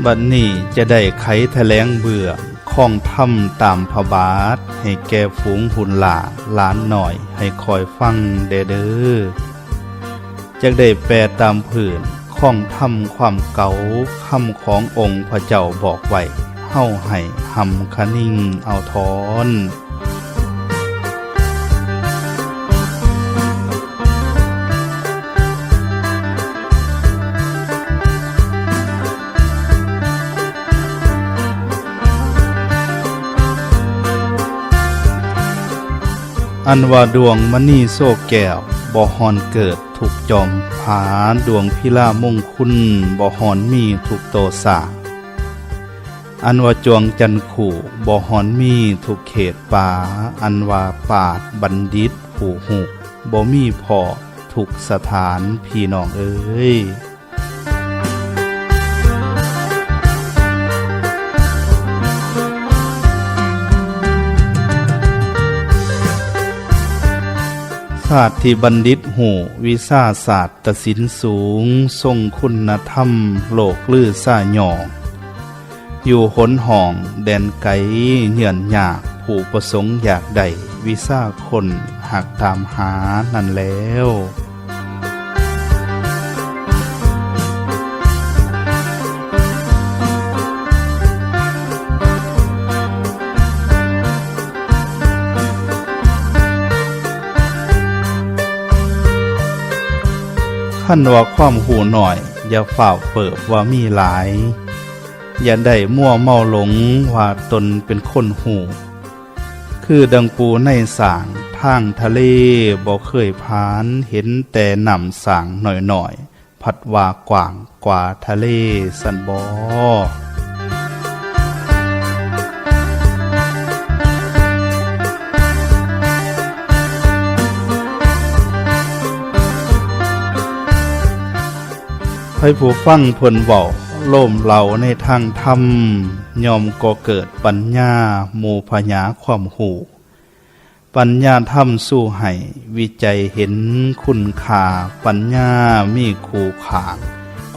บัดนี้จะได้ไขแถลงเบื่อข้องถ้ำตามพระบาทให้แก่ฝูงหุ่นหลาล้านหน่อยให้คอยฟังเด้อจะได้แปลตามผืนข้องถ้ำความเก่าคำขององค์พระเจ้าบอกไว้เฮาให้หำคะนิ่งเอาทอนอันว่าดวงมณีโซแก้วบ่ฮอนเกิดถูกจอมผาดวงพิลามงคุณบ่ฮอนมีถูกโตสาอันว่าจวงจันขู่บ่ฮอนมีถูกเขตป่าอันว่าปาดบัณฑิตผู้หูบ่มีพอถูกสถานพี่น้องเอ้ยศาสตร์ที่บัณฑิตหูวิชาศาสตร์ตศิลป์สูงทรงคุณธรรมโลกลือซ่าหย่ออยู่หนห่องแดนไกลเหยื่อนยากผู้ประสงค์อยากได้วิชาคนหักตามหานั่นแล้วขั้นว่าความหูหน่อยอย่าฝ่าเปิบว่ามีหลายอย่าได้มั่วเมาหลงว่าตนเป็นคนหูคือดังปูในสางทางทะเลบ่เคยผ่านเห็นแต่หนำสางหน่อยๆพัดว่ากว่างกว่าทะเลสันบอให้ผู้ฟังเพิ่นเว้าโล่มเหล่าในทางธรรมยอมก่อเกิดปัญญาหมู่พญาความหูปัญญาธรรมสู้ให้วิจัยเห็นคุณค่าปัญญามีคู่ขาง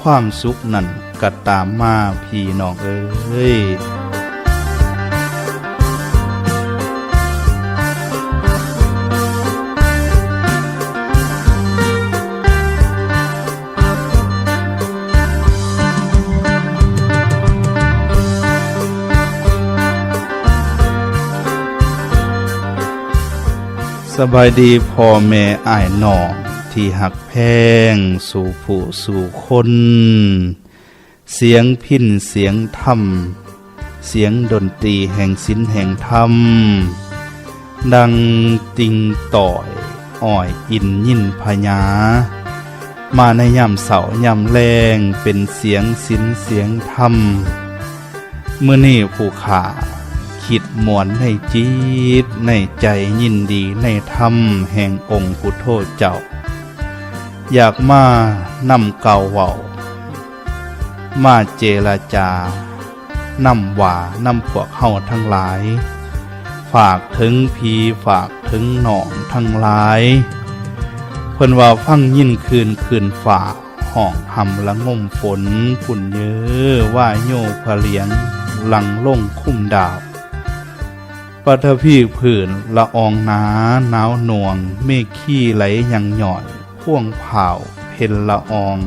ความสุขนั่นก็ตามมาพี่น้องเอ้ยสบายดีพ่อแม่อ้ายน้องที่หักแพงสู่ผู้สู่คนเสียงพิณเสียงธรรมเสียงดนตรีแห่งศิลป์แห่งธรรมดังติงต่อยอ้อยอินยินพญามาในยามเสาร์ยามแรงเป็นเสียงศิลป์เสียงธรรมมื้อนี้ผู้ขาคิดมวนในจิตในใจยินดีในธรรมแห่งองค์พุทโธเจ้าอยากมานำเก่าเว้ามาเจรจานำว่านำพวกเฮาทั้งหลายฝากถึงพี่ฝากถึงน้องทั้งหลายเพิ่นว่าฟังยินคืนฝ่าห้องหำละงมฝนฝุ่นเยอะว่าโยพะเลียงหลังล่งคุ้มดาบปัทภีผื่นละอองหนาหนาวหน่วงเมฆขี้ไหลยังหย่อยพ่วงเผาเพ็ญละออง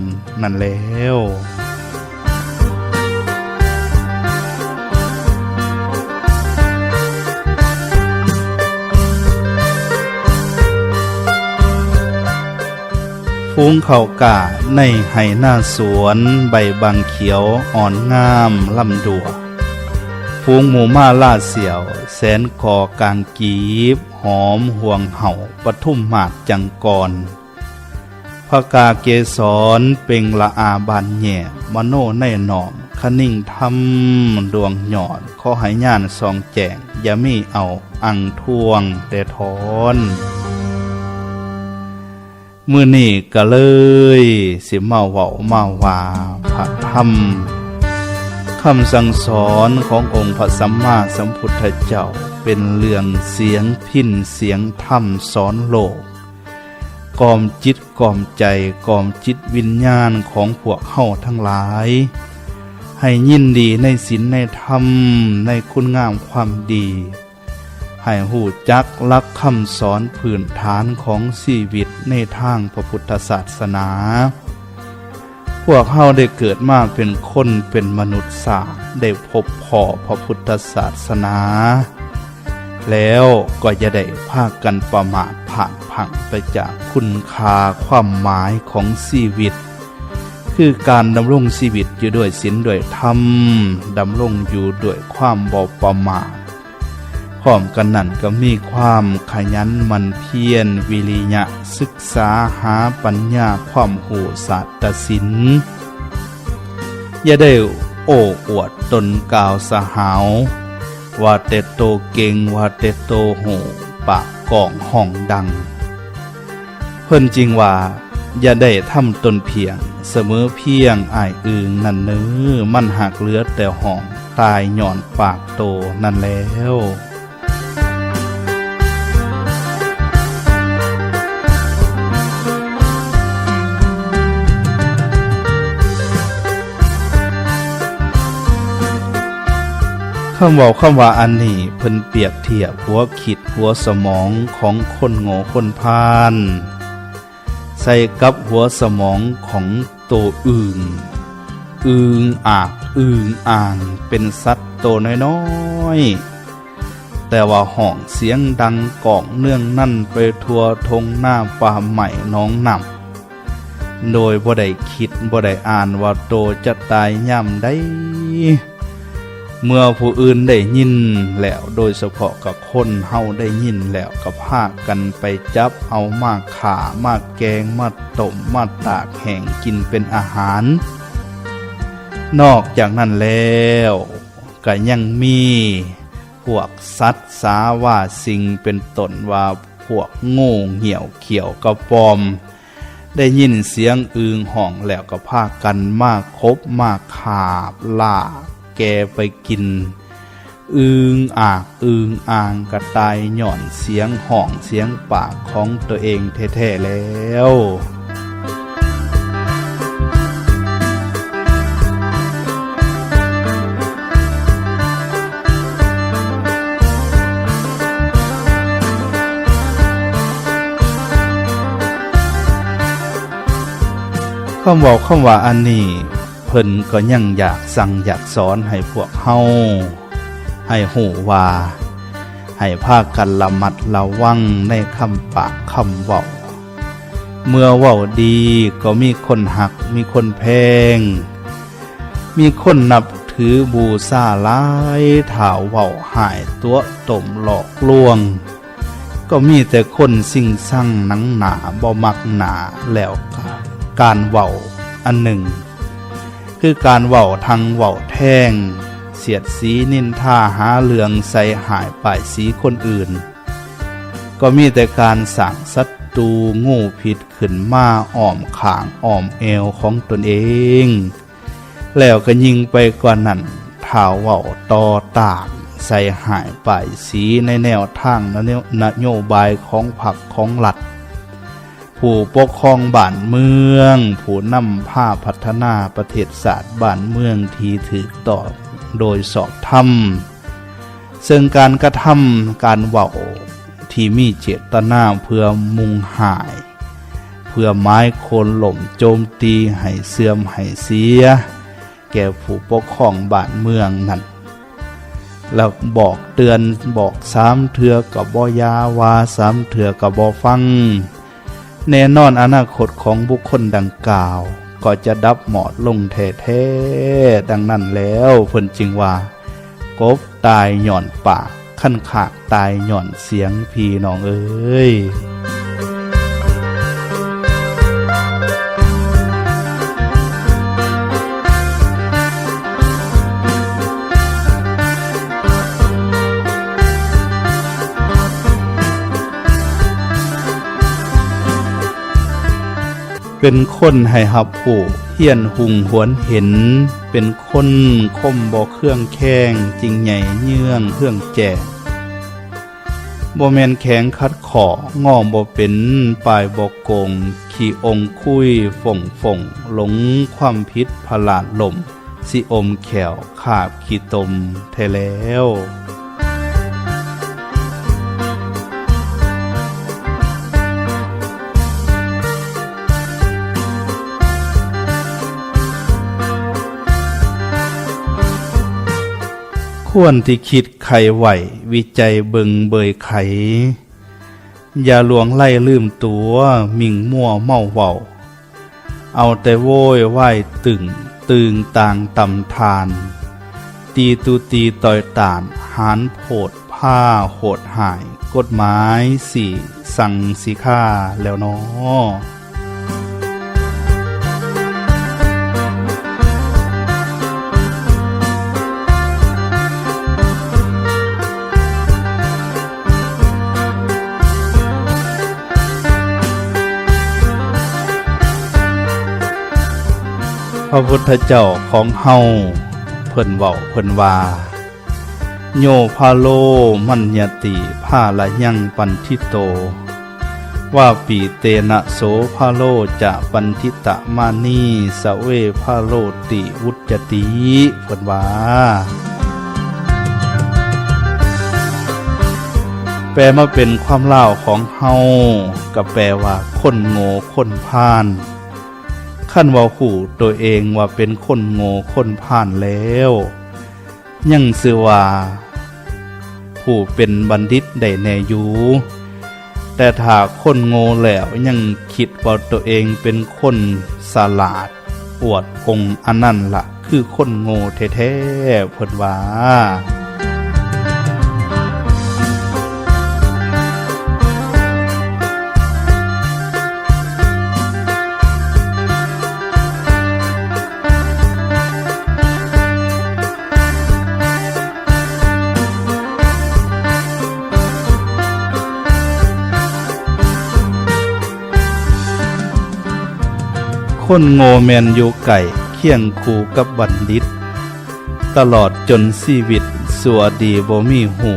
นั่นแล้วฟูงเขากาในไหหน้าสวนใบบางเขียวอ่อนงามลำดัวฟูงหมูมาล่าเสียวแสนก่อกางกีบหอมห่วงเห่าปทุมมาดจังกรพระกาเกสรเป่งละอาบานแย่มโนในหนอมคนิ่งทำดวงหยอดขอให้ญาณสองแจงอย่ามีเอาอังท่วงแต่ทอนมื้อนี้ก็เลยสิมาเว้ามาว่าพระธรรมคำสั่งสอนขององค์พระสัมมาสัมพุทธเจ้าเป็นเรื่องเสียงพิณเสียงธรรมสอนโลกกล่อมจิตกล่อมใจกล่อมจิตวิญญาณของพวกเฮาทั้งหลาย ให้ยินดีในศีลในธรรมในคุณงามความดีให้หูจักลักคำสอนพื้นฐานของชีวิตในทางพระพุทธศาสนาพวกเฮาได้เกิดมาเป็นคนเป็นมนุษย์สาได้พบพ่อพระพุทธศาสนาแล้วก็จะได้พากันประมาทผ่านผังไปจากคุณค่าความหมายของชีวิตคือการดำรงชีวิตอยู่ด้วยศีลด้วยธรรมดำรงอยู่ด้วยความบ่ประมาทพร้อมกันนั้นก็มีความขยันหมั่นเพียรวิริยะศึกษาหาปัญญาความรู้ศาสตร์ศิลป์อย่าได้โอ้อวดตนกล่าวสหาวว่าแต่โตเก่งว่าแต่โตโหปากกองห้องดังเพิ่นจริงว่าอย่าได้ทำตนเพียงเสมอเพียงอ้ายอึงนั่นเนื้อมันหักเหลือแต่ห้องตายหย่อนปากโตนั่นแล้วคำว่าอันนี้เพิ่นเปรียบเทียบหัวคิดหัวสมองของคนโง่คนพาลใส่กับหัวสมองของตัวอึ่งอ่างเป็นสัตว์ตัวน้อยๆแต่ว่าห้องเสียงดังก้องเนื่องนั่นไปทั่วทงหน้าป่าใหม่น้องนำโดยบ่ได้คิดบ่ได้อ่านว่าโตจะตายย่ำได้เมื่อผู้อื่นได้ยินแล้วโดยเฉพาะกับคนเฮาได้ยินแล้วก็พากันไปจับเอามาขามาแกงมาต้มมาตากแห้งกินเป็นอาหารนอกจากนั้นแล้วก็ยังมีพวกสัตว์สาว่าสิ่งเป็นต้นว่าพวกโง่เหี่ยวเขียวกระปอมได้ยินเสียงอึงห้องแล้วก็พากันมาคบมาขาบล่าแกไปกินอึงอ่างกระตายหย่อนเสียงห้องเสียงปากของตัวเองแท้ๆแล้วคำว่าอันนี้เพิ่นก็ยังอยากสั่งอยากสอนให้พวกเฮาให้หูว่าให้พากันระมัดระวังในคำปากคำเว้าเมื่อเว้าดีก็มีคนหักมีคนแพงมีคนนับถือบูชาหลายถ้าเว้าหายตัวต้มหลอกลวงก็มีแต่คนสิ่งสั่งหนังหนาบ่มักหนาแล้วการเว้าอันหนึ่งคือการเว้าทางเว้าแท่งเสียดสีนินทาหาเรื่องใส่หายป้ายสีคนอื่นก็มีแต่การสั่งศัตรูโง่ผิดขึ้นมาอ้อมขางอ้อมเอวของตนเองแล้วก็ยิงไปกว่านั้นท้าวเว้าต่อต้านใส่หายป้ายสีในแนวทางนโยบายของพรรคของรัฐผู้ปกครองบ้านเมืองผู้นำพาพัฒนาประเทศศาสตร์บ้านเมืองที่ถูกต้องโดยสอบธรรมซึ่งการกระทำการเว้าที่มีเจตนาเพื่อมุ่งหายเพื่อไม้โคนหล่มโจมตีให้เสื่อมให้เสียแก่ผู้ปกครองบ้านเมืองนั้นแล้วบอกเตือนบอก3 เทื่อก็บ่ยาวา3 เทื่อก็บ่ฟังแน่นอนอนาคตของบุคคลดังกล่าวก็จะดับหมอดลงแท้ๆดังนั้นแล้วเพิ่นจึงว่ากบตายหย่อนปากขั้นขากตายหย่อนเสียงพี่น้องเอ้ย เป็นคนให้หับผู้เฮียนหุงหวนเห็นเป็นคนคมบ่เครื่องแข้งจริงใหญ่เยื่องเครื่องแจกบ่แม่นแข็งคัดของอบ่เป็นปลายบ่โกงขี่องคุยฝงหลงความผิดพลาดลม สิอมแขวขาบขี้ตมแท้แล้วควรที่คิดไขไหววิจัยเบิงเบยไขอย่าหลวงไล่ลืมตัวมิ่งมั่วเมาเว้าเอาแต่โว้ยไหวตึงต่างตำทานตีตุตีต่อยตานหานโผดผ้าโหดหายกฎหมายสี่สั่งสิฆ่าแล้วน้อพระพุทธเจ้าของเฮาเพิ่นเว้าเพิ่นว่าโยพาโลมัญญติภาละยังปันทิโตว่าปีเตนะโสพาโลจะปันทิตะมานีสเวพาโลติวุจจติเพิ่นว่าแปลมาเป็นความเล่าของเฮาก็แปลว่าคนโง่คนพาลขั้นว่าหูตัวเองว่าเป็นคนโง่คนผ่านแล้วยังชื่อว่าผู้เป็นบัณฑิตได้แน่อยู่แต่ถ้าคนโง่แล้วยังคิดว่าตัวเองเป็นคนฉลาดอวดองค์อันนั้นล่ะคือคนโง่แท้ๆเพิ่นว่าคนโง่แมนอยู่ไก่เคียงคู่กับบัณฑิตตลอดจนชีวิตสัวดีบ่มีหู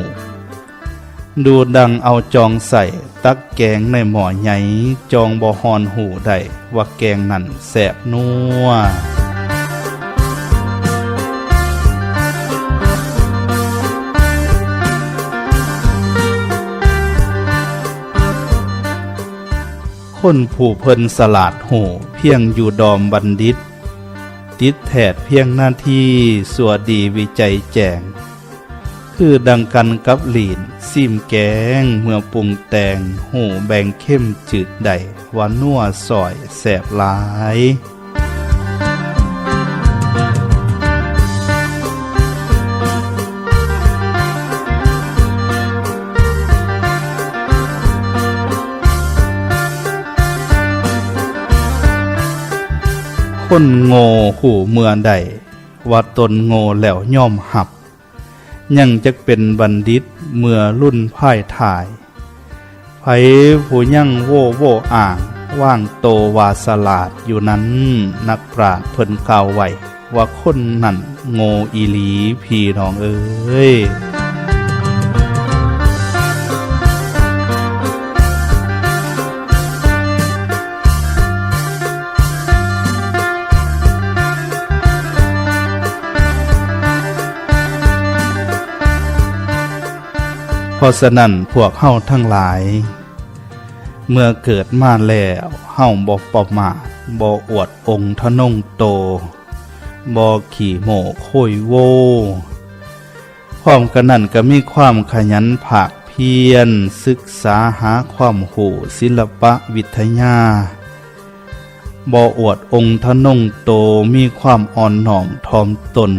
ดูดังเอาจองใส่ตักแกงในหม้อใหญ่จองบ่ฮอนหูได้ว่าแกงนั่นแสบนัวคนผู้เพิ่นสลาดหูเพียงอยู่ดอมบัณฑิตติดแถดเพียงหน้าที่สัวดีวิจัยแจงคือดังกันกับหลีนซิมแกงเมื่อปรุงแต่งหูแบ่งเข้มจืดใดว่านัวซอยแสบหลายคนโง่หูเมื่อใดว่าตนโง่แล้วย่อมหับยังจะเป็นบัณฑิตเมื่อรุ่นพ่ายถ่ายไผผู้ยังโว่อ่างว่างโตวาสลาดอยู่นั้นนักปราชญ์เพิ่นกล่าวไว้ว่าคนนั่นโง่อีหลีพี่น้องเอ้ยเพราะฉะนั้นพวกเฮาทั้งหลายเมื่อเกิดมาแล้วเฮาบ่ประมาทบ่อวดองค์ทะนงโตบ่ขี่โม้โค่อยโวพร้อมกันนั้นก็มีความขยันภาคเพียรศึกษาหาความรู้ศิลปะวิทยาบ่อวดองค์ทะนงโตมีความอ่อนน้อมถ่อมตน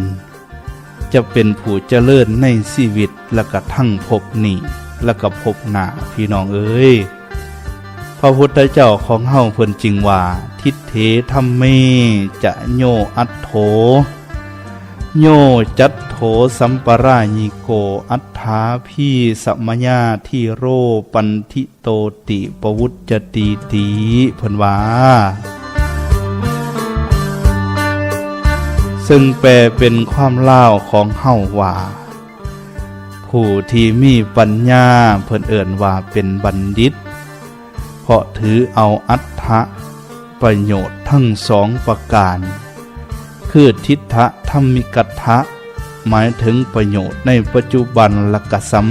จะเป็นผู้เจริญในชีวิตและก็ทั้งภพนี้และก็ภพหน้าพี่น้องเอ้ยพระพุทธเจ้าของเฮาเพิ่นจึงว่าทิฏฐิธัมเมจะโยอัตโถโยจัตโถสัมปรายิโกอัฏฐาพีสัมมญาทิโรปันทิโตติปวุจจติติเพิ่นว่าซึ่งแปลเป็นความเล่าของเฮาว่าผู้ที่มีปัญญาเพิ่นเอิ้นว่าเป็นบัณฑิตเพราะถือเอาอัตถะประโยชน์ทั้งสองประการ คือทิฏฐะธรรมิกัตถะหมายถึงประโยชน์ในปัจจุบันและกสัม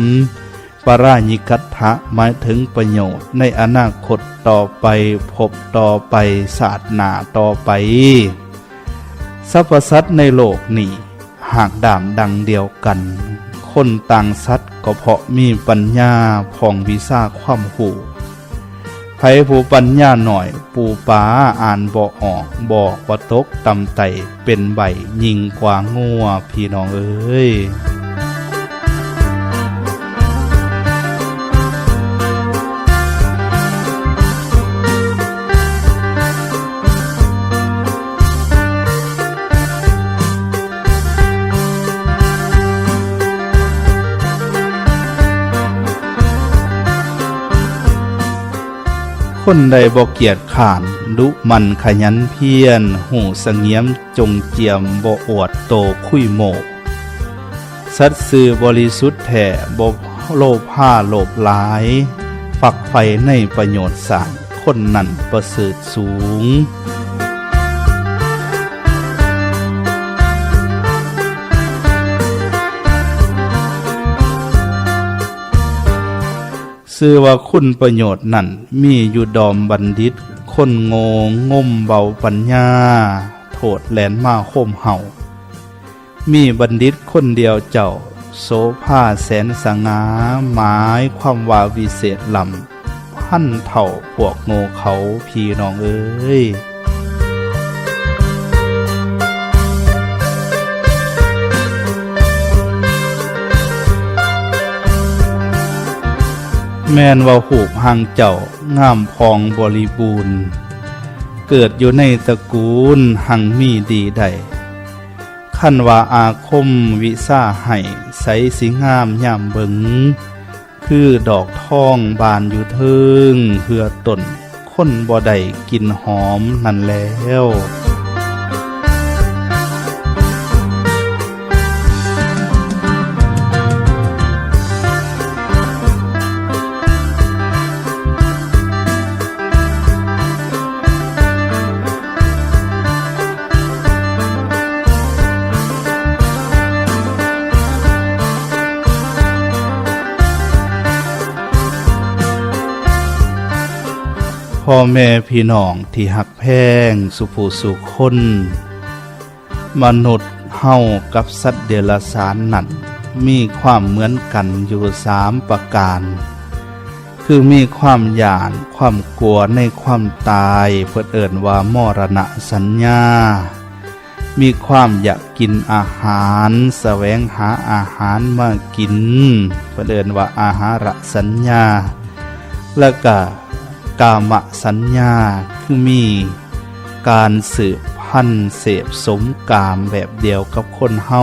ปรายิกัตถะหมายถึงประโยชน์ในอนาคตต่อไปพบต่อไปศาสนาต่อไปสรรพสัตว์ในโลกนี้หากดามดังเดียวกันคนต่างสัตว์ก็เพราะมีปัญญาผ่องวิชาความหูไผผู้ปัญญาหน่อยปูป้าอ่านบ่ออกบ่ว่าตกตำไตเป็นใบยิงกว่างัวพี่น้องเอ้ยคนใดบ่เกียจข้านดุมันขยันเพียรหูเสงี่ยมจงเจียมบ่อวดโตคุยโมกสัตย์ซื่อบริสุทธิ์แท้บ่โลภาโลภหลายฝักใฝ่ในประโยชน์สร้างคนนั้นประเสริฐสูงชื่อว่าคุณประโยชน์นั่นมีอยู่ดอมบัณฑิตคนโง่งมเบาปัญญาโทษแหลนมาโคมเห่ามีบัณฑิตคนเดียวเจ้าโสภาแสนสง่าหมายความว่าวิเศษล้ำพันเท่าพวกโง่เขาพี่น้องเอ้ยแม่นว่าหูบหางเจ้างามพองบริบูรณ์เกิดอยู่ในตระกูลหังมีดีใดคันว่าอาคมวิซ่าให้ใสสิงามยามเบิงคือดอกทองบานอยู่เทิงเหือต้นคนบ่ได้กินหอมนั่นแล้วพ่อแม่พี่น้องที่หักแพงสุผู้สุคนมนุษย์เฮากับสัตว์เดรัจฉานนั้นมีความเหมือนกันอยู่3ประการคือมีความหย่านความกลัวในความตายเพิ่นเอิ้นว่ามรณะสัญญามีความอยากกินอาหารแสวงหาอาหารมากินเพิ่นเอิ้นว่าอาหารสัญญาและก็กามสัญญาคือมีการสืบพันธุ์เสพสมกามแบบเดียวกับคนเฮา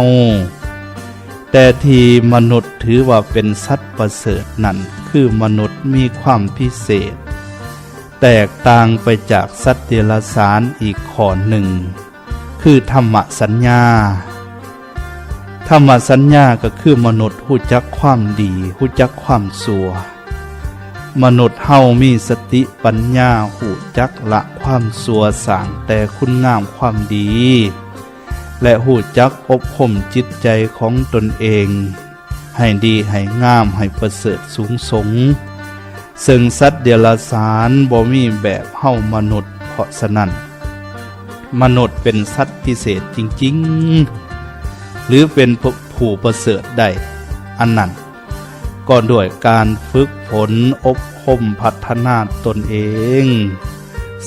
แต่ที่มนุษย์ถือว่าเป็นสัตว์ประเสริฐนั่นคือมนุษย์มีความพิเศษแตกต่างไปจากสัตว์เดรัจฉานอีกข้อหนึ่งคือธรรมสัญญาธรรมสัญญาก็คือมนุษย์รู้จักความดีรู้จักความชั่วมนุษย์เฮามีสติปัญญาหูจักละความชั่วสร้างแต่คุณงามความดีและหูจักอบรมจิตใจของตนเองให้ดีให้งามให้ประเสริฐสูงส่งซึ่งสัตว์เดรัจฉานบ่มีแบบเฮามนุษย์เพราะฉะนั้นมนุษย์เป็นสัตว์พิเศษจริงๆหรือเป็นผู้ประเสริฐได้อันนั้นก็ด้วยการฝึกฝนอบรมพัฒนาตนเอง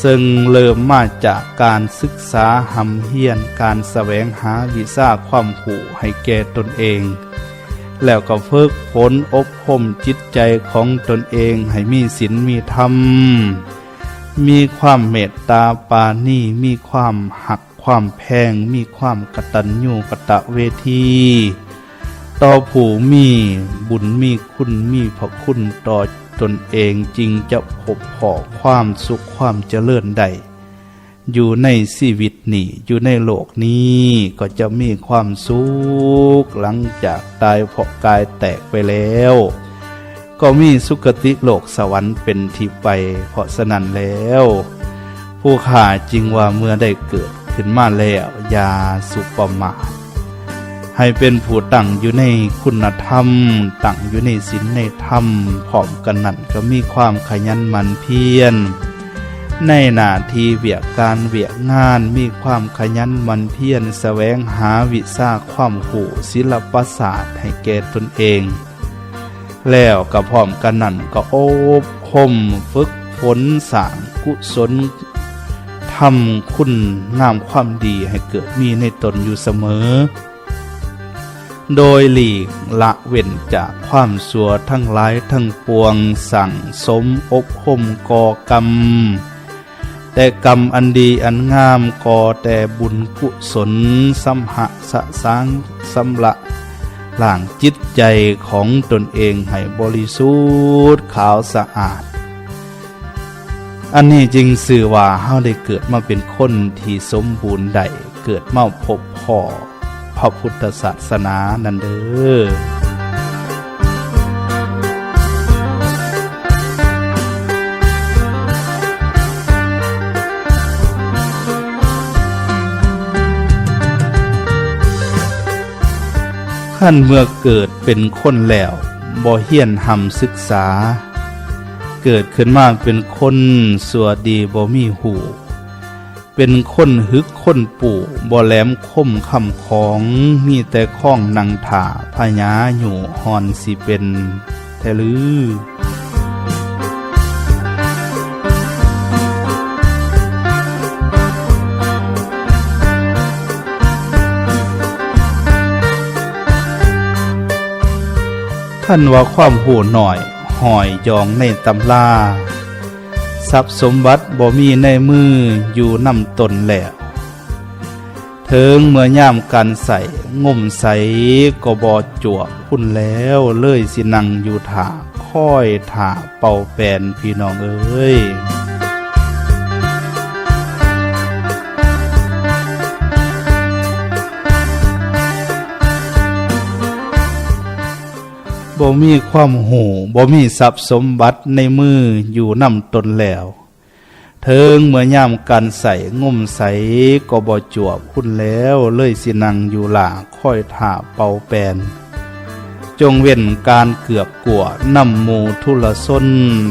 ซึ่งเริ่มมาจากการศึกษาหำเฮียนการแสวงหาวิชาความรู้ให้แก่ตนเองแล้วก็ฝึกฝนอบรมจิตใจของตนเองให้มีศีลมีธรรมมีความเมตตาปราณีมีความหักความแพงมีความกตัญญูกตเวทีต่อผู้มีบุญมีคุณมีพระคุณต่อตนเองจริงจะพบพอความสุขความเจริญได้อยู่ในชีวิตนี้อยู่ในโลกนี้ก็จะมีความสุขหลังจากตายเพราะกายแตกไปแล้วก็มีสุคติโลกสวรรค์เป็นที่ไปเพราะฉะนั้นแล้วผู้ข้าจึงว่าเมื่อได้เกิด ขึ้นมาแล้วอย่าสุประมาทให้เป็นผู้ตั้งอยู่ในคุณธรรมตั้งอยู่ในศีลในธรรมพร้อมกันนั้นก็มีความขยันหมั่นเพียรในหน้าที่เวียกการเวียกงานมีความขยันหมั่นเพียรแสวงหาวิชาความรู้ศิลปศาสตร์ให้แก่ตนเองแล้วก็พร้อมกันนั้นก็อบรมฝึกฝนสร้างกุศลทำคุณงามความดีให้เกิดมีในตนอยู่เสมอโดยหลีกละเว้นจากความชั่วทั้งหลายทั้งปวงสั่งสมอบรมก่อกรรมแต่กรรมอันดีอันงามก่อแต่บุญกุศลสัมหะสะสางสำละล้างจิตใจของตนเองให้บริสุทธิ์ขาวสะอาดอันนี้จึงสื่อว่าเฮาได้เกิดมาเป็นคนที่สมบูรณ์ได้เกิดมาพบพ่อพระพุทธศาสนานั่นเด้อขั้นเมื่อเกิดเป็นคนแล้วบ่เฮียนหำศึกษาเกิดขึ้นมาเป็นคนสัวดีบ่มีหูเป็นคนฮึกคนปู่บ่แหลมคมคำของมีแต่ข้องนังถาพญาอยู่หอนสิเป็นแท้ลือท่านว่าความหูหน่อยหอยยองในตำราทรัพย์สมบัติบ่มีในมืออยู่นำตนแล้วเถิงเมื่อย่ามกันใส่งมใสก็บ่จวบพุ่นแล้วเลยสินั่งอยู่ท่าค่อยท่าเป่าแปนพี่น้องเอ้ยบ่มีความหูบ่มีทรัพย์สมบัติในมืออยู่นำตนแล้วเถิงเมื่อย่ามกันใส่งมใสก็บ่จวบพุ่นแล้วเลยสินั่งอยู่หล่าค่อยท่าเป่าแปนจงเว้นการเกือบกลัวนำหมู่ทุลส้น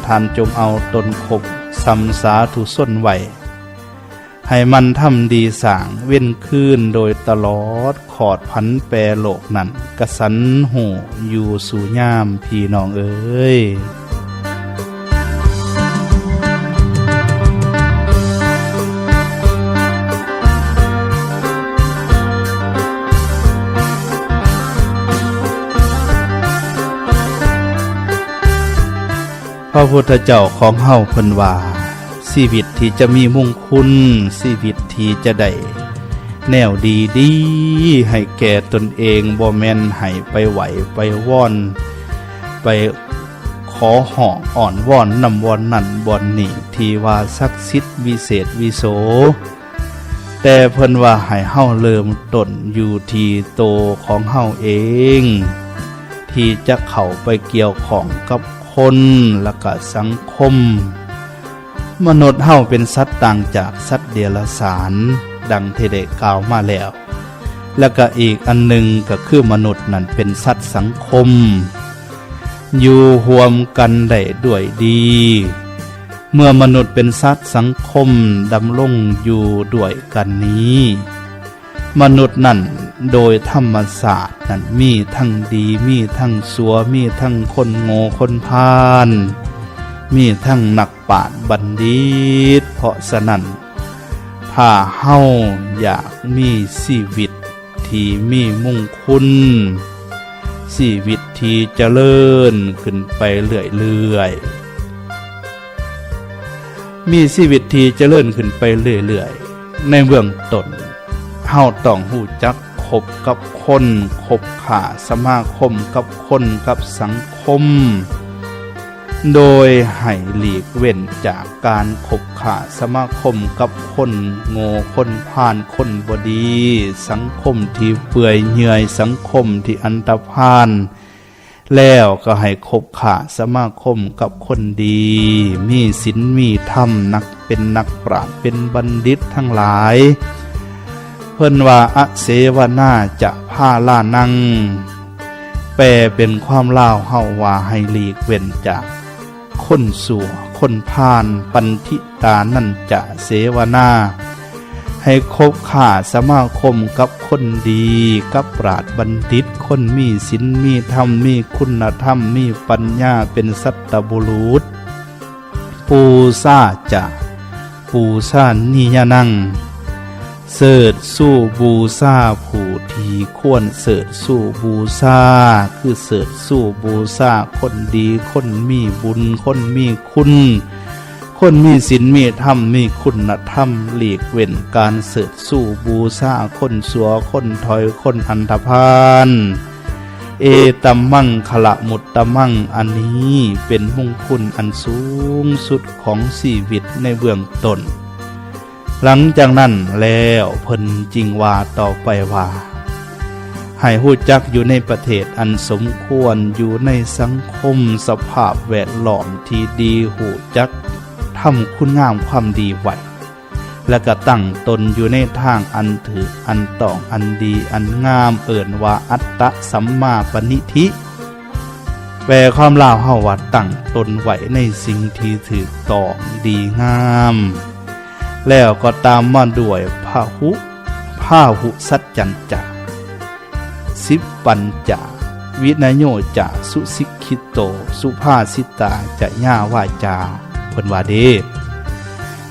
ท่านจงเอาตนคบสำสาธุส้นไว้ให้มันทำดีสร้างเว้นคืนโดยตลอดขอดพันแปรโลกนั้นกระสันหูอยู่สู่ย่ามพี่น้องเอ้ยพระพุทธเจ้าของเฮาเพิ่นว่าชีวิตที่จะมีมุ่งคุณชีวิตที่จะได้แนวดีดีให้แก่ตนเองบ่แม่นให้ไปไหวไปว่อนไปขอห่ออ่อนว่อนนำว่อนนั่นบ่อนนี่ที่ว่าศักดิ์สิทธิ์วิเศษวิโสแต่เพิ่นว่าให้เฮาเริ่มต้นอยู่ที่โตของเฮาเองที่จะเข้าไปเกี่ยวข้องกับคนและก็สังคมมนุษย์เฮาเป็นสัตว์ต่างจากสัตว์เดรัจฉานดังที่ได้กล่าวมาแล้วแล้วก็อีกอันหนึ่งก็คือมนุษย์นั้นเป็นสัตว์สังคมอยู่ร่วมกันได้ด้วยดีเมื่อมนุษย์เป็นสัตว์สังคมดำรงอยู่ด้วยกันนี้มนุษย์นั้นโดยธรรมศาสตร์นั้นมีทั้งดีมีทั้งชั่วมีทั้งคนโง่คนพาลมีทั้งนักปราชญ์บัณฑิตเพราะฉะนั้นถ้าเฮาอยากมีชีวิตที่มีมุ่งคุณชีวิตที่เจริญขึ้นไปเรื่อยๆมีชีวิตที่เจริญขึ้นไปเรื่อยๆในเบื้องต้นเฮาต้องรู้จักคบกับคนคบค้าสมาคมกับคนกับสังคมโดยให้หลีกเว้นจากการคบค้าสมาคมกับคนโง่คนพาลคนบดีสังคมที่เปื่อยเหื่อยสังคมที่อันธพาลแล้วก็ให้คบค้าสมาคมกับคนดีมีศีลมีธรรมนักเป็นนักปราชญ์เป็นบัณฑิตทั้งหลาย พิ่นว่าอเสวนาจะผ้าล่านั่งแปลเป็นความลาวเฮาว่าให้หลีกเว้นจากคนสัวคนพาลปันทิตานั่นจะเสวนาให้คบค้าสมาคมกับคนดีกับปราชญ์บัณฑิตคนมีศีลมีธรรมมีคุณธรรมมีปัญญาเป็นสัตตบุรุษปูซาจะปูซานิยนังเสิร์ชสู้บูซาผู้ที่ควรเสิร์ชสู้บูซาคือเสิร์ชสู้บูซาคนดีคนมีบุญคนมีคุณคนมีศีลมีธรรมมีคุณธรรมหลีกเว้นการเสิร์ชสู้บูซาคนสัวคนถอยคนอันธพาลเอตัมมังขละมุตตมังอันนี้เป็นมงคลอันสูงสุดของชีวิตในเบื้องต้นหลังจากนั้นแล้วเพิ่นจิงว่าต่อไปว่าให้ฮู้จักอยู่ในประเทศอันสมควรอยู่ในสังคมสภาพแวดล้อมที่ดีฮู้จักทำคุณงามความดีไว้และก็ตั้งตนอยู่ในทางอันถืออันต้องอันดีอันงามเอิ่นว่าอัตตะสัมมาปณิธิแปลความลาวเฮาว่าตั้งตนไว้ในสิ่งที่ถูกต้องดีงามแล้วก็ตามมาด้วยพหุสัจจัญจะสิบปัญจวินโยจะสุสิกขิโตสุภาสิตาจะย่าวาจาเพิ่นว่าเด้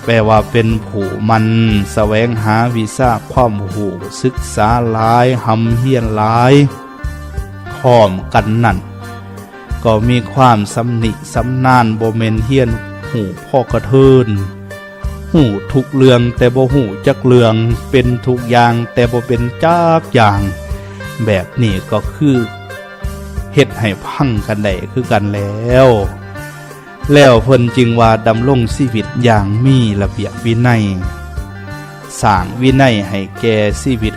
แปลว่าเป็นผู้มันแสวงหาวิชาความรู้ศึกษาหลายหำเฮียนหลายพร้อมกันนั่นก็มีความสำนิสำนานบ่แม่นเฮียนหูพ่อกระเทินหูทุกเรื่องแต่บ่หูจักเรื่องเป็นทุกอย่างแต่บ่เป็นจักอย่างแบบนี้ก็คือเฮ็ดให้พังกันได้คือกันแล้วเพิ่นจึงว่าดำรงชีวิตอย่างมีระเบียบวินัยสร้างวินัยให้แก่ชีวิต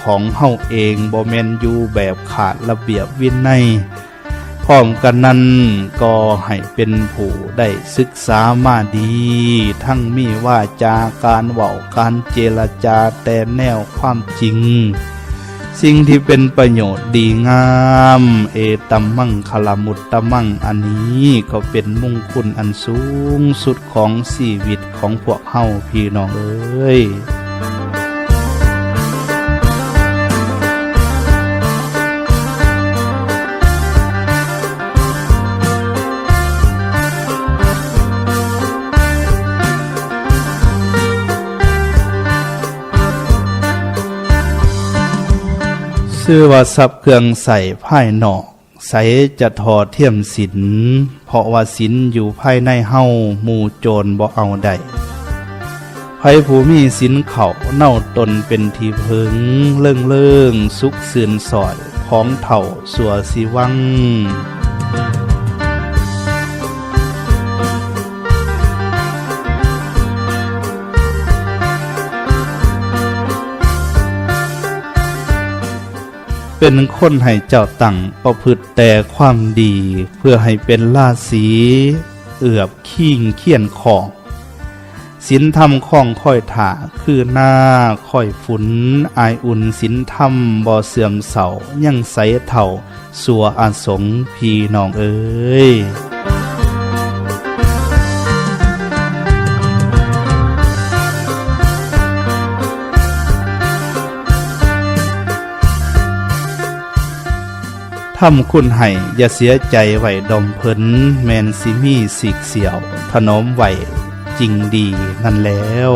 ของเฮาเองบ่แม่นอยู่แบบขาดระเบียบวินัยพร้อมกันนั้นก็ให้เป็นผู้ได้ศึกษามาดีทั้งมีวาจาการเว้าการเจรจาแต่แนวความจริงสิ่งที่เป็นประโยชน์ดีงามเอตัมมังคลมุตตมังอันนี้ก็เป็นมงคลอันสูงสุดของชีวิตของพวกเฮาพี่น้องเอ้ยชื่อว่าทรัพย์เครื่องใส่ภายนอกใสจะทอเทียมศีลเพราะว่าศีลอยู่ภายในเฮาหมู่โจรบ่เอาได้ไผผู้มีศีลเขาเน่าตนเป็นที่พึงเลิ่งสุขสื่นสอดของเถ่าสัวสิวังเป็นคนให้เจ้าตั้งประพฤติแต่ความดีเพื่อให้เป็นราศีเอือบขิงเขียนของศีลธรรมของค่อยถาคือหน้าค่อยฝุนอายอุ่นศีลธรรมบ่เสื่อมเศร้ายังใสเท่าสัวอาสงพี่น้องเอ้ยทำคุณให้อย่าเสียใจไหวดมเพิ่นแมนสิมีสิกเสียวถนอมไหวจริงดีนั่นแล้ว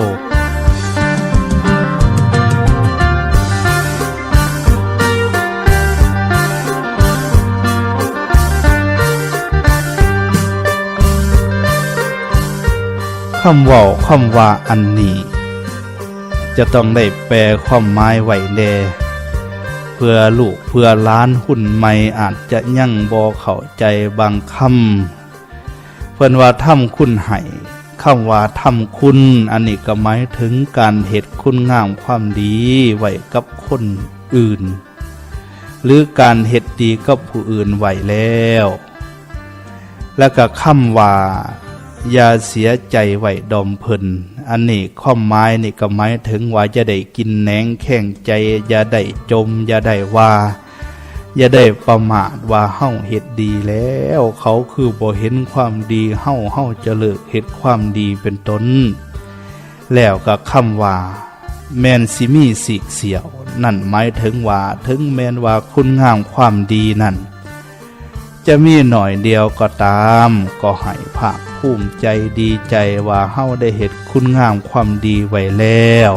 คำเว้าคำว่าอันนี้จะต้องได้แปลความหมายไว้แน่เพื่อลูกเพื่อล้านหุ่นใหม่อาจจะยังบ่เข้าใจบางคำเพิ่นว่าทำคุณให้คำว่าทำคุณอันนี้ก็หมายถึงการเฮ็ดคุณงามความดีไว้กับคนอื่นหรือการเฮ็ดดีกับผู้อื่นไว้แล้วแล้วก็คำว่า อย่าเสียใจไว้ดอมเพิ่นอันนี้ข้อหมายนี่ก็หมายถึงว่าจะได้กินแหนงแข่งใจอย่าได้จมอย่าได้ว่าอย่าได้ประมาทว่าเฮาเฮ็ดดีแล้วเขาคือบ่เห็นความดีเฮาจะเลิกเฮ็ดความดีเป็นต้นแล้วก็คำว่าแม่นสิมีสิกเสียวนั่นหมายถึงว่าถึงแม้นว่าคุณงามความดีนั่นจะมีหน่อยเดียวก็ตามก็ให้ภาคภูมิใจดีใจว่าเฮาได้เฮ็ดคุณงามความดีไว้แล้ว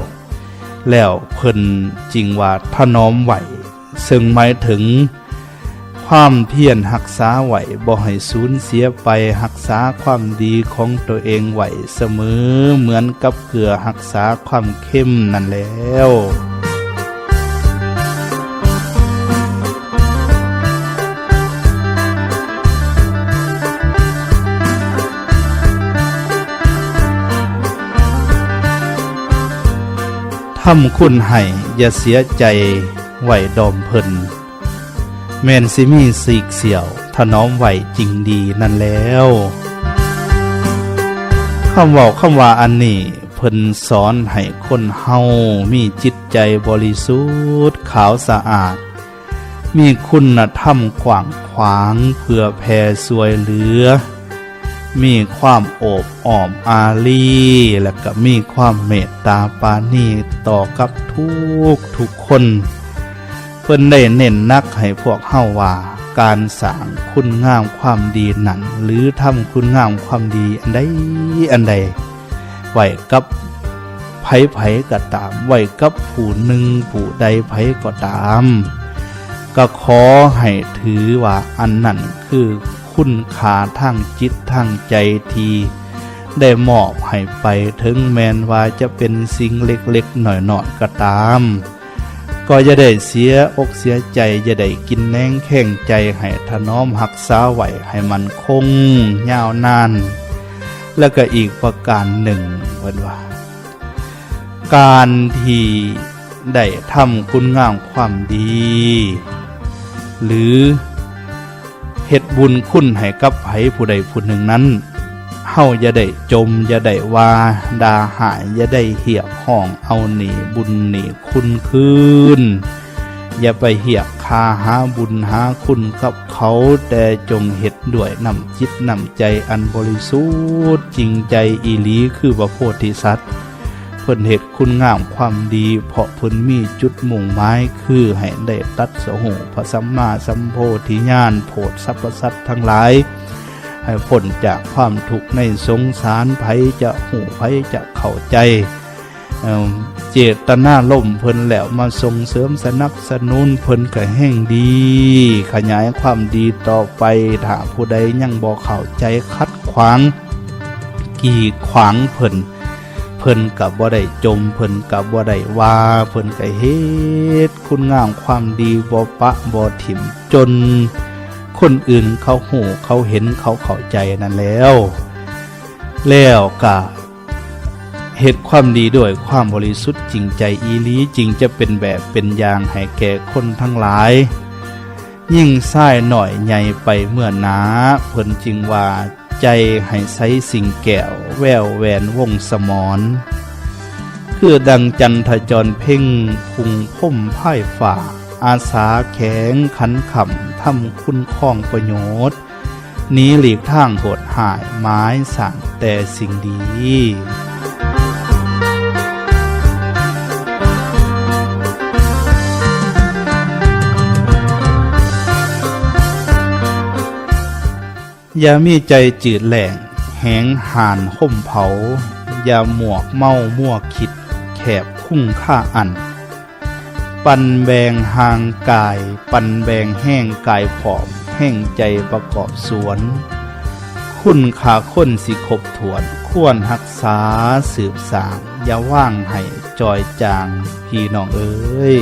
เพิ่นจริงว่าถนอมไหวซึ่งหมายถึงความเพียรรักษาไหวบ่ให้สูญเสียไปรักษาความดีของตัวเองไหวเสมอเหมือนกับเกลือรักษาความเข้มนั่นแล้วทำคุณให้อย่าเสียใจไหวดอมเพิ่นแม่นสิมีสีกเสี่ยวถนอมไหวจริงดีนั่นแล้วคำว่าอันนี้เพิ่นสอนให้คนเฮามีจิตใจบริสุทธิ์ขาวสะอาดมีคุณธรรมกว้างขวางเพื่อแผ่สวยเหลือมีความโอบอ้อมอารีและก็มีความเมตตาปราณีต่อกับทุกคนเพิ่นได้เน้นนักให้พวกเฮาว่าการสร้างคุณงามความดีนั้นหรือทำคุณงามความดีอันใดไว้กับไผก็ตามไว้กับผู้หนึ่งผู้ใดไผก็ตามก็ขอให้ถือว่าอันนั้นคือคุณค่าทางจิตทางใจที่ได้มอบให้ไปถึงแม้นว่าจะเป็นสิ่งเล็กๆหน่อยๆก็ตามก็จะได้เสียอกเสียใจจะได้กินแหนงแข่งใจให้ถนอมรักษาไว้ให้มันคงยาวนานแล้วก็อีกประการหนึ่งว่าการที่ได้ทำคุณงามความดีหรือเฮ็ดบุญคุณให้กับไผผู้ใดผู้หนึ่งนั้นเฮาอย่าได้จมอย่าได้ว่าด่าหายอย่าได้เหียบห้องเอาหนีบุญหนีคุณคืนอย่าไปเหียบคาหาบุญหาคุณกับเขาแต่จงเฮ็ดด้วยน้ำจิตน้ำใจอันบริสุทธิ์จริงใจอีหลีคือพระโพธิสัตว์เพิ่นเฮ็ดคุณงามความดีเพราะเพิ่นมีจุดมุ่งหมายคือให้ได้ตัดสหูพระสัมมาสัมโพธิญาณโพธิสรรพสัตว์ทั้งหลายให้พ้นจากความทุกข์ในสงสารไผจะหูไผจะเข้าใจเจตนาล่มเพิ่นแล้วมาส่งเสริมสนับสนุนเพิ่นก็แห่งดีขยายความดีต่อไปถ้าผู้ใดยังบ่เข้าใจคัดขวางกีดขวางเพิ่นก็บ่ได้จมเพิ่นก็บ่ได้ว่าเพิ่นก็เฮ็ดคุณงามความดีบ่ปะบ่ถิ่มจนคนอื่นเขาหูเขาเห็นเขาเข้าใจนั่นแล้วก็เฮ็ดความดีด้วยความบริสุทธิ์จริงใจอีหลีจริงจะเป็นแบบเป็นอย่างให้แก่คนทั้งหลายยิ่งซ้ายหน่อยใหญ่ไปเมื่อหนาเพิ่นจึงว่าใจให้ใสสิ่งแก้วแววแหวนวงสมรคือดังจันทจรเพ่งพุงพ่มพ่ายฝ่าอาสาแข็งขันขำทำคุณคล้องประโยชน์นี้หลีกทางโหดหายไม้สั่งแต่สิ่งดีอย่ามีใจจืดแหล่งแหงห่านห่มเผาอย่าหมวกเมามั่วคิดแคบคุ้งค่าอันปันแบงห่างกายปันแบงแห้งกายผอมแห้งใจประกอบสวนคุณขาค้นสิคบถวนควรรักษาสืบสางอย่าว่างให้จอยจางพี่น้องเอ้ย ข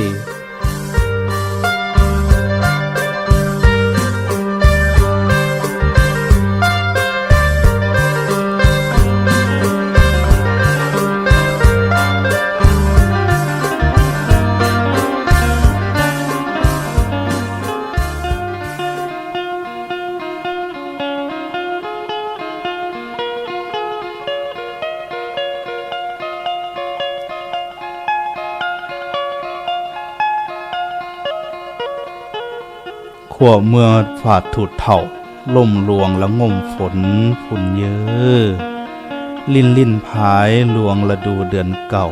ขั้วเมื่อฝาดถูดเถ่าล่มลวงและงมฝนฝุ่นเยอะลิ้นพายลวงละดูเดือนเก่า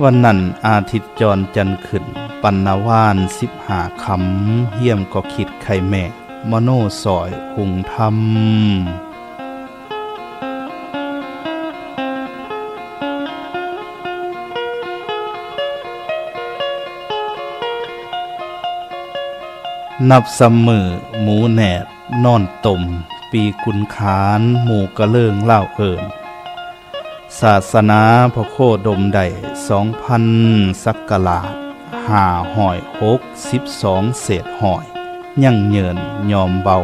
วันนั้นอาทิตย์จรจันขึ้นปันนาวาน15 คำเยี่ยมก็คิดไข่แม่มโนสอยหุงธรรมนับซ้ำมือหมูแหนดนอนต่มปีกุนขานหมู่กระเลิงเล่าเอิญศาสนาพระโคดมได้2,000 ศักราช562 เศษหอยยั่งเยินยอมเบา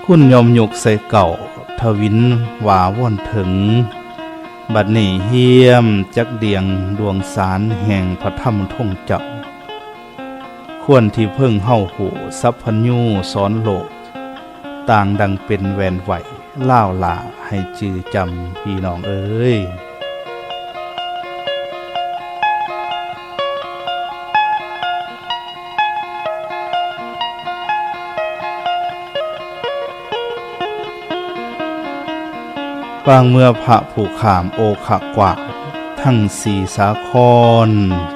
คุณยอมยกใส่เก่าทวินว่าว่อนถึงบัดนี้เฮียมจักเดียงดวงสารแห่งพระธรรมท่งเจ้าควรที่เพิ่งเฮาหูสัพพัญญูสอนโลกต่างดังเป็นแวนไหวเล่าหลาให้จือจำพี่น้องเอ้ยบางเมื่อพระผู้ขามโอขะกว่าทั้งสี่สาคร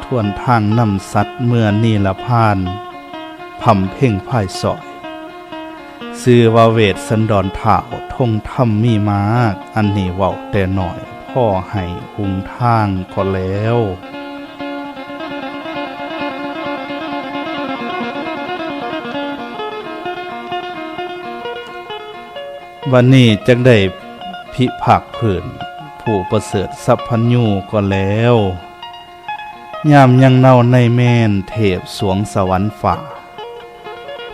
ทวนทางนำสัตว์เมื่อนีละพานพำเพ่งพ่ายสอยซื้อว่าเวทสันดอนถ่าวทงธรรมมีมากอันนี้เว้าแต่หน่อยพ่อให้หุงทางก็แล้ววันนี้จักได้พิภักผืนผู้ประเสริฐสัพพัญญูก็แล้วยามยังเน่าในแม่นเทพสวงสวรรค์ฝ่า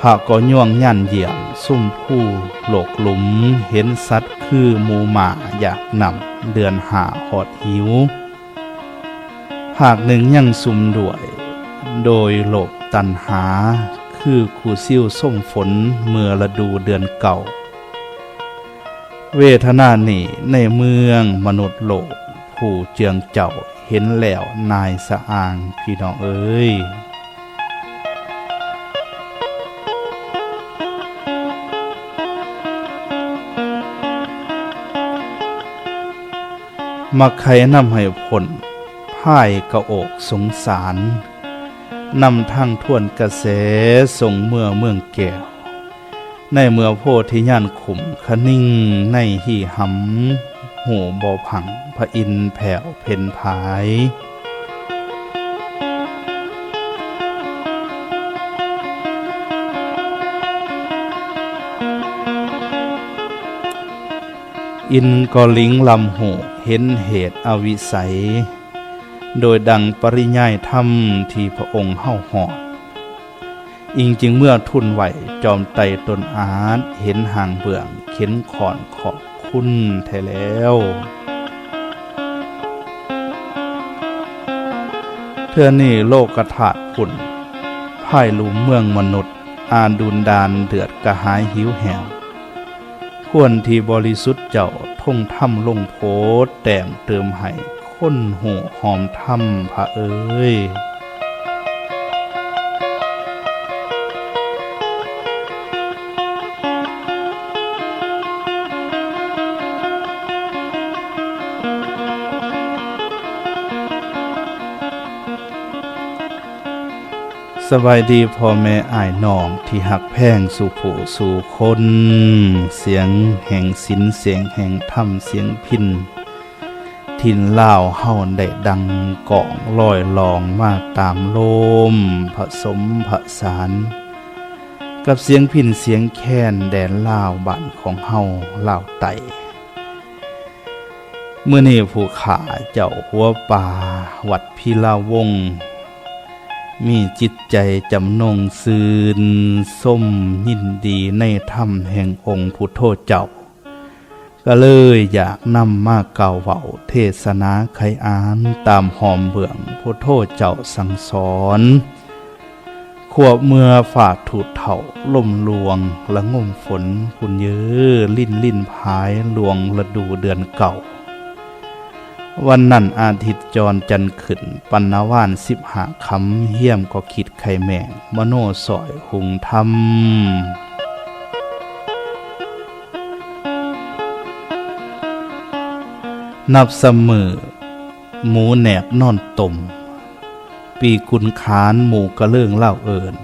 พระก็ย่วงย่านเหยี่ยมซุ่มผู้โลกหลุมเห็นสัตว์คือหมูหมาอยากนำเดือนหาหอดหิวภาคหนึ่งยังซุ่มด้วยโดยโลภตัณหาคือคู่ซิ่วส่งฝนเมื่อฤดูเดือนเก่าเวทนานี่ในเมืองมนุษย์โลกผู้เจืองเจ้าเห็นแล้วนายสะอางพี่น้องเอ้ยมักใครนำให้ผลพ่ายกระอกสงสารนำทางทวนกระแสส่งเมืองแก้วในเมื่อโพธิญาณขุมคนิ่งในหี่หำหูบ่อผังพระอินทร์แผ่วเพ่นผายอินก็ลิงลำหูเห็นเหตุอวิสัยโดยดังปริญญาธรรมที่พระองค์เฮาหอดอิงจึงเมื่อทุนไหวจอมไตตนอาจเห็นห่างเบื้องเข็นขอนขอบคุณแท้แล้วเธอนี่โลกธาตุฝุ่นพ่ายลุมเมืองมนุษย์อาดุลดานเดือดกระหายหิวแห้งควรที่บริสุทธิ์เจ้าท่งถ้ำลงโพแต้มเติมให้ค้นหูหอมถ้ำพระเอ้ยสบายดีพ่อแม่อ้ายน้องที่หักแพงสู่ผู้สู่คนเสียงแห่งศิลเสียงแห่งธรรมเสียงพินถิ่นลาวเฮาได้ดังกองลอยลองมาตามลมผสมผสานกับเสียงพินเสียงแค้นแดนลาวบ้านของเฮาลาวไต่เมื่อนี้ผู้ขาเจ้าหัวป่าวัดพิลาวงศ์มีจิตใจจำนงซื่นส้มยินดีในธรรมแห่งองค์พุทโธเจ้าก็เลยอยากนำมาเก่าเว้าเทศนาไขอ่านตามหอมเบื้องพุทโธเจ้าสั่งสอนค ขวบเมื่อฝาดถูดเถ่าล่มลวงละงมฝนพุ่นเยื้อลิ้นพายลวงฤดูเดือนเก่าวันนั้นอาทิตย์จรจันทร์ขึ้นปันนาวาน15 คำเหี้ยมก็คิดไข่แม่งมโนสอยหุงทำนับเสมอหมูแหนกนอนตมปีกุนขานหมู่กระเลื่องเล่าเอิญ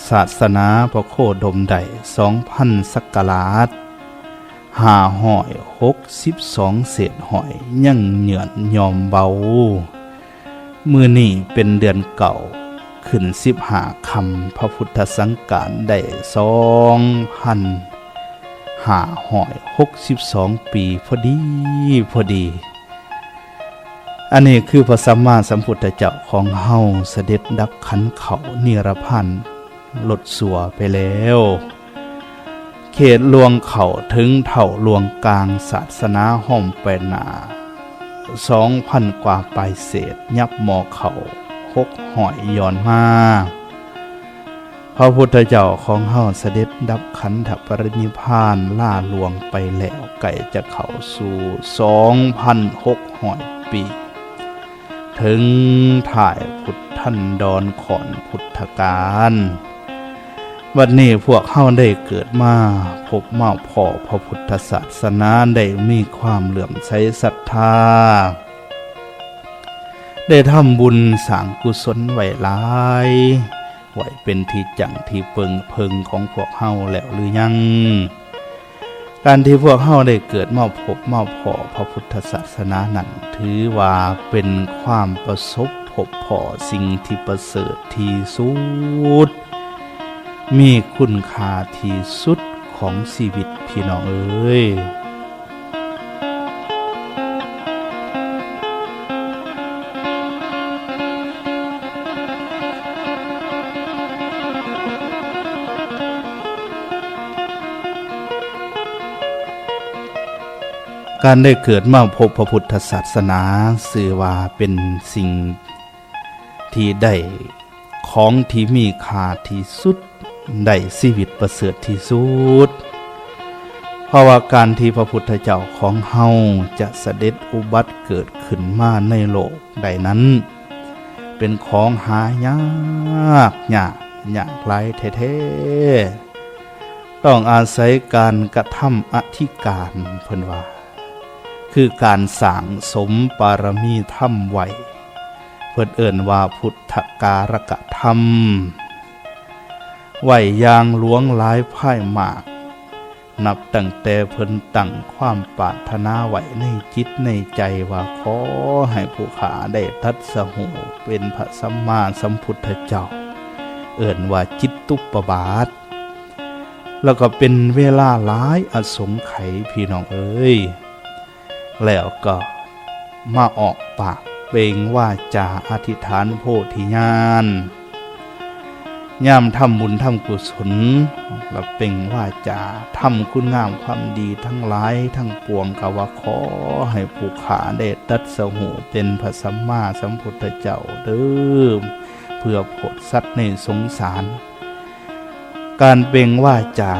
ศาสนาพระโคดมใด2,000 ศักราช562 เศษหอยยังเหยื่อนยอมเบามือนี่เป็นเดือนเก่าขึ้น15 คำพระพุทธสังกานได้2,562 ปีพอดีอันนี้คือพระสัมมาสัมพุทธเจ้าของเฮาเสด็จดับขันเขานิรพันธ์ลดสัวไปแล้วเขตลวงเขาถึงเท่าลวงกลางศาสนาห้อมไปหนา 2,000 กว่าปลายเศษยับหมอเขา6 หอยย้อนมาพระพุทธเจ้าของเฮาเสด็จดับขันธปรินิพพานล่าลวงไปแล้วไก่จะเข้าสู่ 2,600 ปีถึงถ่ายพุทธันดรขอนพุทธกาลวันนี้พวกเฮาได้เกิดมาพบมาพ่อพระพุทธศาสนาได้มีความเหลื่อมใสศรัทธาได้ทำบุญสร้างกุศลไว้หลายไว้เป็นที่จังที่เพิงของพวกเฮาแล้วหรือยังการที่พวกเฮาได้เกิดมาพบมาพ่อพระพุทธศาสนานั้นถือว่าเป็นความประสบพบพ่อสิ่งที่ประเสริฐที่สุดมีคุณค่าที่สุดของชีวิตพี่น้องเอ้ยการได้เกิดมาพบพระพุทธศาสนาสื่อว่าเป็นสิ่งที่ได้ของที่มีค่าที่สุดได้ชีวิตประเสริฐที่สุดเพราะว่าการที่พระพุทธเจ้าของเฮาจะเสด็จอุบัติเกิดขึ้นมาในโลกใดนั้นเป็นของหายากหลายแท้ๆต้องอาศัยการกระทำอธิการเพิ่นว่าคือการสร้างสมปารมีธรรมไว้เพิ่นเอิ้นว่าพุทธการกธรรมไว้อย่างหลวงหลายพ่ายมากนับตั้งแต่เพิ่นตั้งความปรารถนาไว้ในจิตในใจว่าขอให้ผู้ขาได้ตรัสรู้เป็นพระสัมมาสัมพุทธเจ้าเอิ้นว่าจิตตุปบาทแล้วก็เป็นเวลาหลายอสงไขยพี่น้องเอ้ยแล้วก็มาออกปากเบ่งว่าจะอธิษฐานโพธิญาณย่ำทำบุญทำกุศลแล้วเป่งว่าจะทำคุณงามความดีทั้งหลายทั้งปวงกว่าขอให้ผู้ขาได้ตรัสรู้เป็นพระสัมมาสัมพุทธเจ้าเด้อเพื่อโปรดสัตว์ในสงสารการเป่งว่าจะ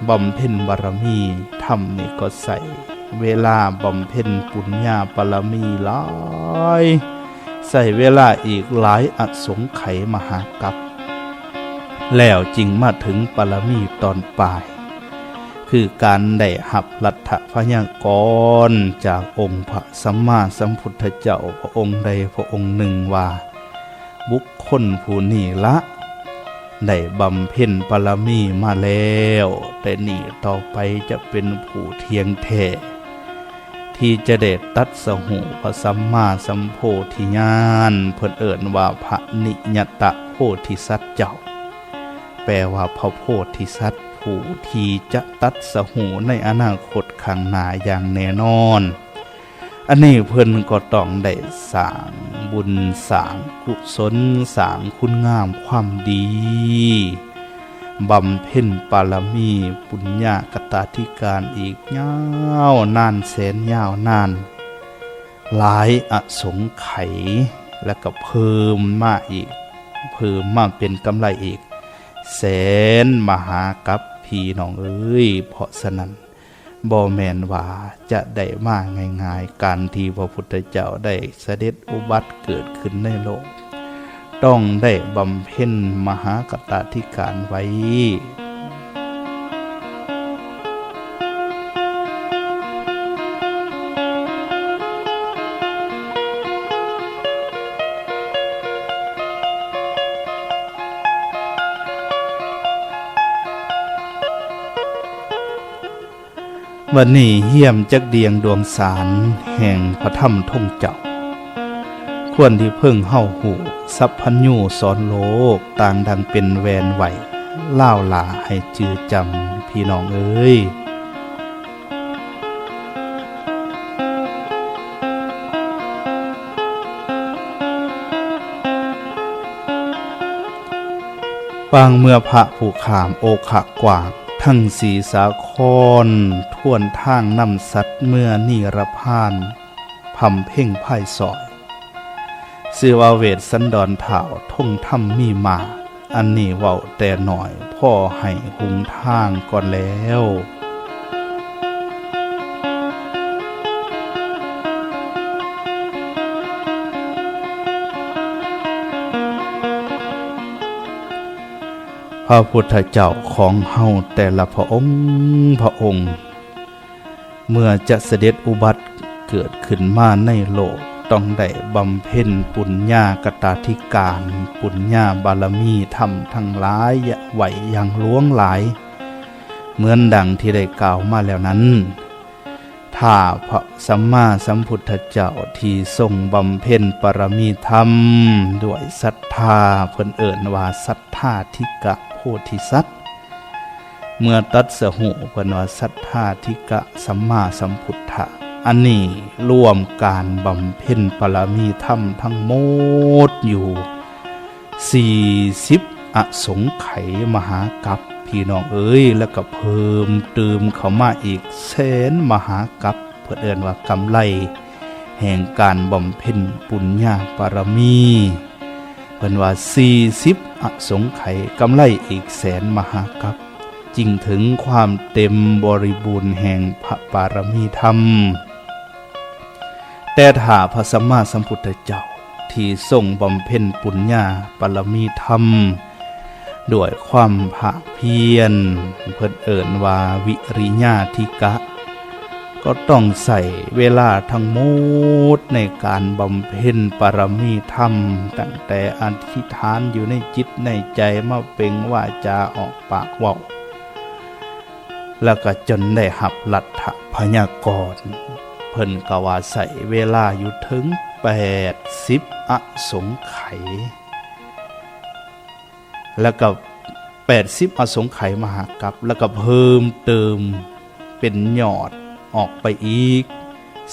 บำเพ็ญบารมีทำนี่ก็ใส่เวลาบำเพ็ญปุญญาบารมีหลายใส่เวลาอีกหลายอสงไขยมหากัปแล้วจึงมาถึงปรมีตอนปลายคือการได้หับรัฐพยากรณ์จากองค์พระสัมมาสัมพุทธเจ้าพระองค์ใดพระองค์หนึ่งว่าบุคคลผู้นี้ละได้บำเพ็ญปรมีมาแล้วแต่นี่ต่อไปจะเป็นผู้เที่ยงแท้ที่จะได้ตรัสรู้พระสัมมาสัมโพธิญาณเพิ่นเอิ้นว่าพระนิยตโพธิสัตว์เจ้าแปลว่าพระโพธิสัตว์ผู้ที่จะตรัสรู้ในอนาคตข้างหน้าอย่างแน่นอนอันนี้เพิ่นก็ต้องได้สร้างบุญสร้างกุศลสร้างคุณงามความดีบำเพ็ญปารมีปุญญากตธิการอีกยาวนานแสนยาวนานหลายอสงไขยและก็เพิ่มมาอีก เพิ่มมาเป็นกำไรอีกแสนมหากัปพี่น้องเอ้ยเพราะฉะนั้นบ่แม่นว่าจะได้มาง่ายๆการที่พระพุทธเจ้าได้เสด็จอุบัติเกิดขึ้นในโลกต้องได้บำเพ็ญมหากตธิการไว้วันนี้เยี่ยมจักเดียงดวงสารแห่งพระธรรมท่องเจ้าควรที่เพิ่งเฮาหูสัพพัญญูสอนโลกต่างดังเป็นแวนไหวเล่าลาให้จือจำพี่น้องเอ้ยปางเมื่อพระผู้ขามโอขะกว่างทั้งสีสาครท่วนทางนำสัตว์เมื่อนิรพานพำเพ่งไพ่สอยชื่อว่าเวทสันดรเถ่าท่งถ้ำมีมาอันนี้เว้าแต่หน่อยพ่อให้หุงทางก่อนแล้วพระพุทธเจ้าของเฮาแต่ละพระองค์เมื่อจะเสด็จอุบัติเกิดขึ้นมาในโลกต้องได้บำเพ็ญปุญญากตธิการปุญญาบารมีธรรมทั้งหลายไหวอย่างล้วงหลายเหมือนดังที่ได้กล่าวมาแล้วนั้นถ้าพระสัมมาสัมพุทธเจ้าที่ทรงบำเพ็ญปรมีธรรมด้วยศรัทธาเพิ่นเอิ้นว่าศรัทธาธิกะโพธิสัตว์เมื่อตัดสหูเพิ่นว่าศรัทธาธิกะสัมมาสัมพุทธะอันนี้รวมการบำเพ็ญปรมีธรรมทั้งหมดอยู่40อสงไขยมหากัปพี่น้องเอ้ยแล้วก็เพิ่มเติมเข้ามาอีกแสนมหากัปเพื่อเอิ้นว่ากำไรแห่งการบำเพ็ญปุญญาปรมีเพิ่นว่า40อสงไขยกำไรอีกแสนมหากัปจึงถึงความเต็มบริบูรณ์แห่งพระปารมีธรรมแต่ถ้าพระสัมมาสัมพุทธเจ้าที่ทรงบำเพ็ญปุญญาปรมีธรรมด้วยความภาคเพียรเพิ่นเอิ้นว่าวิริญาธิกะก็ต้องใส่เวลาทั้งหมดในการบำเพ็ญปรมีธรรมตั้งแต่อธิษฐานอยู่ในจิตในใจมาเป็นวาจาออกปากเว้าแล้วก็จนได้หับลัทธพยากรณ์เพิ่นก็ว่าใส่เวลาอยู่ถึง80อสงไขยแล้วก็80อสงไขยมหากัปแล้วก็เพิ่มเติมเป็นยอดออกไปอีก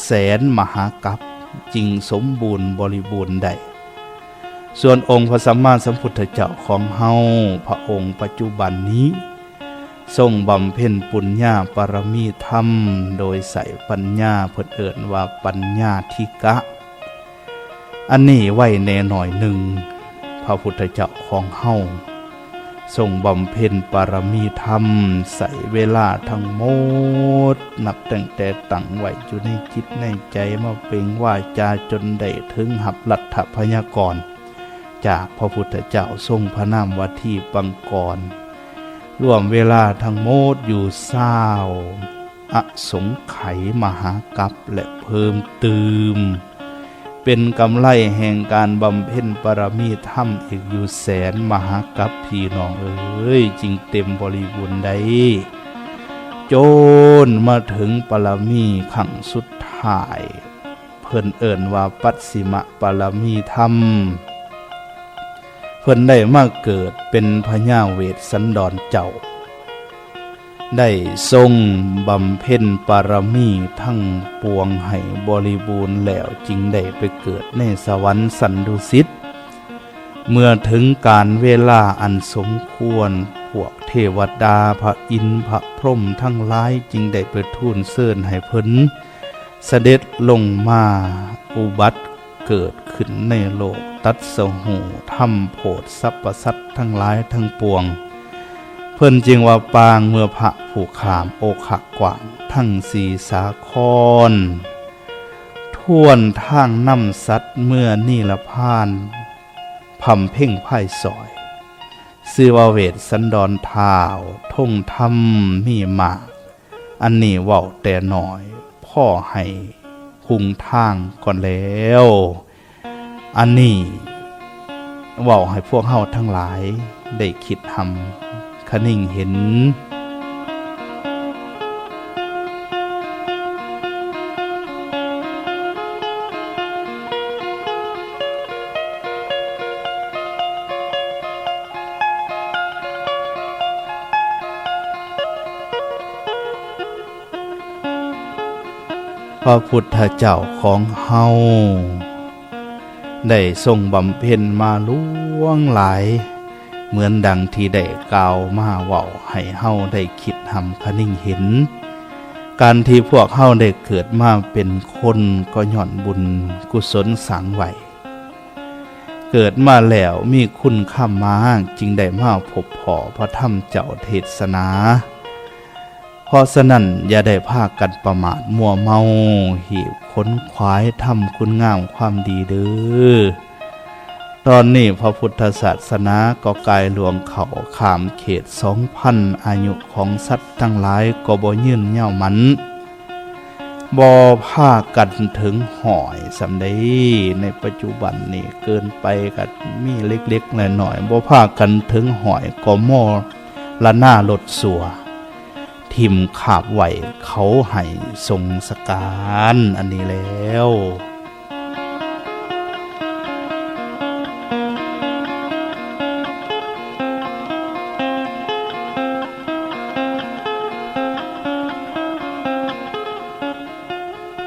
แสนมหากัปจึงสมบูรณ์บริบูรณ์ได้ส่วนองค์พระสัมมาสัมพุทธเจ้าของเฮาพระองค์ปัจจุบันนี้ทรงบำเพ็ญปุญญาปรมีธรรมโดยใส่ปัญญาเพิ่นเอิ้นว่าปัญญาธิกะอันนี้ไว้แน่หน่อยหนึ่งพระพุทธเจ้าของเฮาทรงบำเพ็ญปรมีธรรมใส่เวลาทั้งหมดนับตั้งแต่ตั้งไว้อยู่ในจิตในใจมาเป็นวาจาจนได้ถึงหับลัทธพยากรณ์จากพระพุทธเจ้าทรงพระนามว่าที่ปังกรรวมเวลาทั้งหมดอยู่20อสงไขยมหากัปและเพิ่มเติมเป็นกำไรแห่งการบำเพ็ญปรมีธรรมอีกอยู่แสนมหากัปพี่น้องเอ้ยจึงเต็มบริบูรณ์ได้จนมาถึงปรมีขั้งสุดท้ายเพิ่นเอิ้นว่าปัสสิมปรมีธรรมเพิ่นได้มาเกิดเป็นพญาเวสสันดรเจ้าได้ทรงบำเพ็ญปรมีทั้งปวงให้บริบูรณ์แล้วจึงได้ไปเกิดในสวรรค์สันดุสิตเมื่อถึงการเวลาอันสมควรพวกเทวดาพระอินทร์พระพรหมทั้งหลายจึงได้ไปทูลเชิญให้เพิ่นเสด็จลงมาอุบัติเกิด ขึ้นในโลกตัดสหูทำโพดสรรพสัตว์ทั้งหลายทั้งปวงเพิ่นจึงว่าปางเมื่อพระผู้ขามโอขะกว่างทั้งสีสาครท่วนทางน้ำสัตว์เมื่อนี่ละพานพำเพ่งไพ่สอยซื้อว่าเวทสันดรท้าวท่งทำมีมากอันนี้เว้าแต่หน่อยพ่อให้หุงทางก่อนแล้วอันนี้เว้าให้พวกเฮาทั้งหลายได้คิดทำคะนิ่งเห็นพระพุทธเจ้าของเฮาได้ทรงบำเพ็ญมาล่วงหลายเหมือนดังที่ได้กล่าวมาเว้าให้เฮาได้คิดทำคะนิ่งเห็นการที่พวกเฮาได้เกิดมาเป็นคนก็ย้อนบุญกุศลสังไว้เกิดมาแล้วมีคุณค่ามากจึงได้มาพบพ่อพระธรรมเจ้าเทศนาเพราะฉะนั้นอย่าได้พากันประมาทมัวเมาหีบค้นขวายทำคุณงามความดีเด้อตอนนี้พระพุทธศาสนาก็กายหลวงเขาขามเขต 2,000 อายุของสัตว์ทั้งหลายก็บ่ยืนยาวมันบ่พากันถึงหอยสำใดในปัจจุบันนี่เกินไปก็มีเล็กๆน้อยๆบ่พากันถึงหอยก็มอละหน้ารถสัวทิมขาบไหวเขาให้ทรงสการอันนี้แล้ว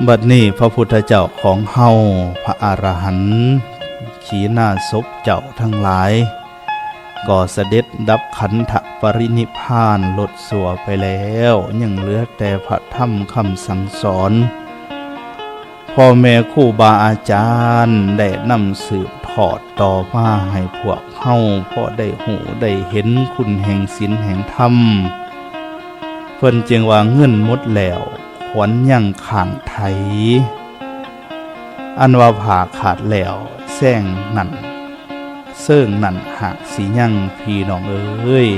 บัดนี้พระพุทธเจ้าของเฮาพระอรหันต์ขีณาสพเจ้าทั้งหลายก็เสด็จดับขันธปรินิพพานลดสัวไปแล้วยังเหลือแต่พระธรรมคำสั่งสอนพ่อแม่ครูบาอาจารย์ได้นำสืบทอดต่อมาให้พวกเฮาพอได้หูได้เห็นคุณแห่งศีลแห่งธรรมเพิ่นจึงว่าเงินหมดแล้วขวัญยังข้างไถอันว่าผ่าขาดแล้วแซงนั่นเสิ่งนั่นหากสียังพี่น้องเอ้ย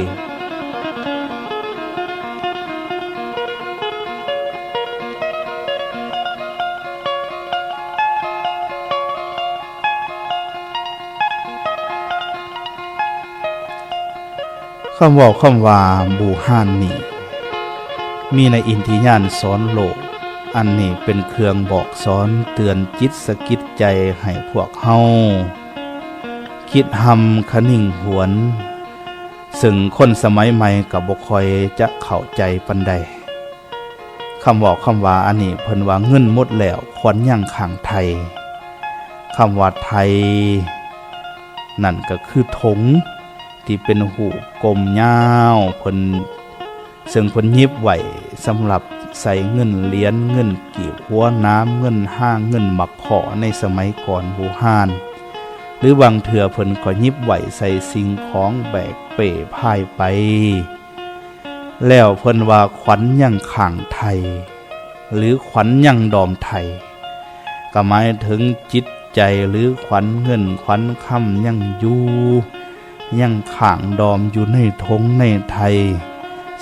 คำว่าบูฮานนี่มีในอินทิญาณสอนโลกอันนี้เป็นเครื่องบอกสอนเตือนจิตสะกิดใจให้พวกเฮาคิดทำคะนิ่งหวนซึ่งคนสมัยใหม่กับบ่ค่อยจะเข้าใจปานใดคำว่าอันนี้เพิ่นว่าเงินหมดแล้วขวัญยังข้างไทยคำว่าไทยนั่นก็คือถงที่เป็นหูกลมยาวเพิ่นซึ่งเพิ่นยิบไว้สำหรับใส่เงินเหรียญเงินกีบหัวน้ำเงินห้างเงินหมักเพาะในสมัยก่อนโบราณหรือบางเถื่อเพิ่นก็ยิบไหวใส่สิ่งของแบกเป้พายไปแล้วเพิ่นว่าขวัญยังข้างไทยหรือขวัญยังดอมไทยก็หมายถึงจิตใจหรือขวัญเงินขวัญคำยังอยู่ยังข้างดอมอยู่ในทงในไทย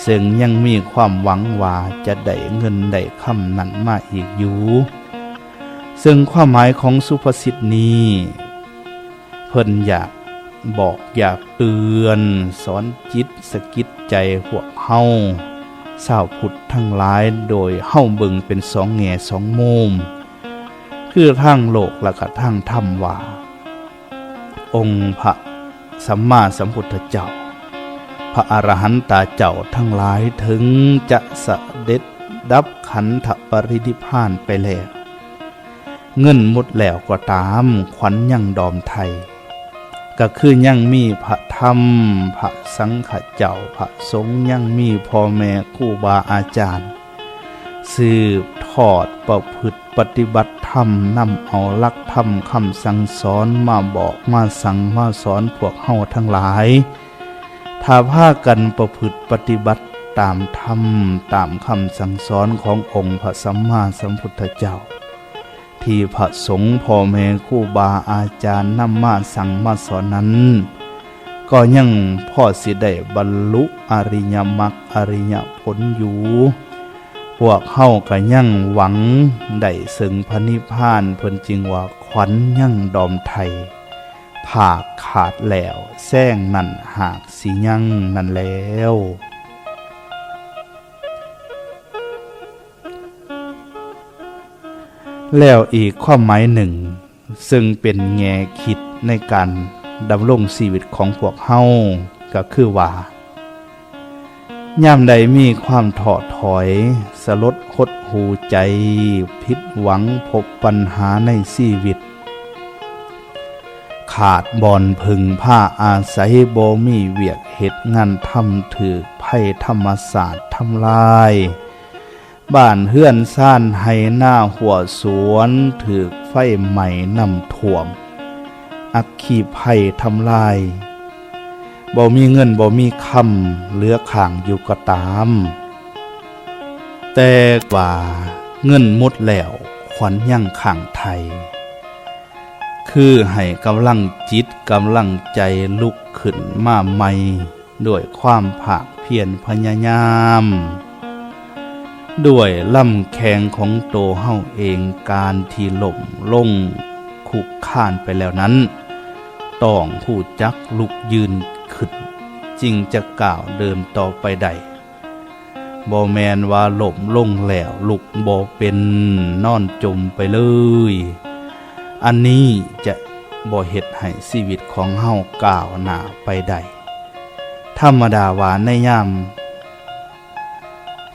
ซึ่งยังมีความหวังว่าจะได้เงินได้คำนั้นมาอีกอยู่ซึ่งความหมายของสุภาษิตนี้เพิ่นอยากบอกอยากเตือนสอนจิตสะกิดใจพวกเฮาชาวพุทธทั้งหลายโดยเฮาเบิ่งเป็นสองแง่สองมุมคือทางโลกและก็ทางธรรมว่าองค์พระสัมมาสัมพุทธเจ้าพระอรหันตเจ้าทั้งหลายถึงจะเสด็จดับขันธปรินิพพานไปแล้วเงินหมดแล้วก็ตามขวัญยังดอมไทยก็คือยังมีพระธรรมพระสังฆเจ้าพระสงฆ์ยังมีพ่อแม่ครูบาอาจารย์ สืบทอดประพฤติปฏิบัติธรรมนำเอาหลักธรรมคำสั่งสอนมาบอกมาสั่งมาสอนพวกเฮาทั้งหลายถ้าพากันประพฤติปฏิบัติตามธรรมตามคำสั่งสอนขององค์พระสัมมาสัมพุทธเจ้าที่พระสงฆ์พ่อแม่ครูบาอาจารย์นำมาสั่งมาสอนนั้นก็ยังพ่อสิได้บรรลุอริยมรรคอริยผลอยู่พวกเฮาก็ยังหวังได้ซึ่งพระนิพพานเพิ่นจึงว่าขวัญยังดอมไทยผากขาดแล้วแซงนั่นหากสิยังนั่นแล้วแล้วอีกความหมายหนึ่งซึ่งเป็นแง่คิดในการดำรงชีวิตของพวกเฮาก็คือว่ายามใดมีความท้อถอยสลดหดหู่ใจผิดหวังพบปัญหาในชีวิตขาดบ่อนพึงผ้าอาศัยบ่มีเวียกเฮ็ดงานทำถือภัยธรรมศาสตร์ทำลายบ้านเฮือนซ่านให้หน้าหัวสวนถือไฟใหม่นำท่วมอัคคีภัยทำลายบ่มีเงินบ่มีคำเหลือข้างอยู่ก็ตามแต่ว่าเงินหมดแล้วขวัญยังข้างไทยคือให้กำลังจิตกำลังใจลุกขึ้นมาใหม่ด้วยความภาคเพียรพยายามด้วยลำแข็งของโตเฮาเองการที่ล้มลงคุกคานไปแล้วนั้นต้องผู้จักลุกยืนขึ้นจึงจะก้าวเดินต่อไปได้บ่แมนว่าล้มลงแล้วลุกบ่เป็นนอนจมไปเลยอันนี้จะบ่เฮ็ดให้ชีวิตของเฮาก้าวหน้าไปได้ธรรมดาว่าในยาม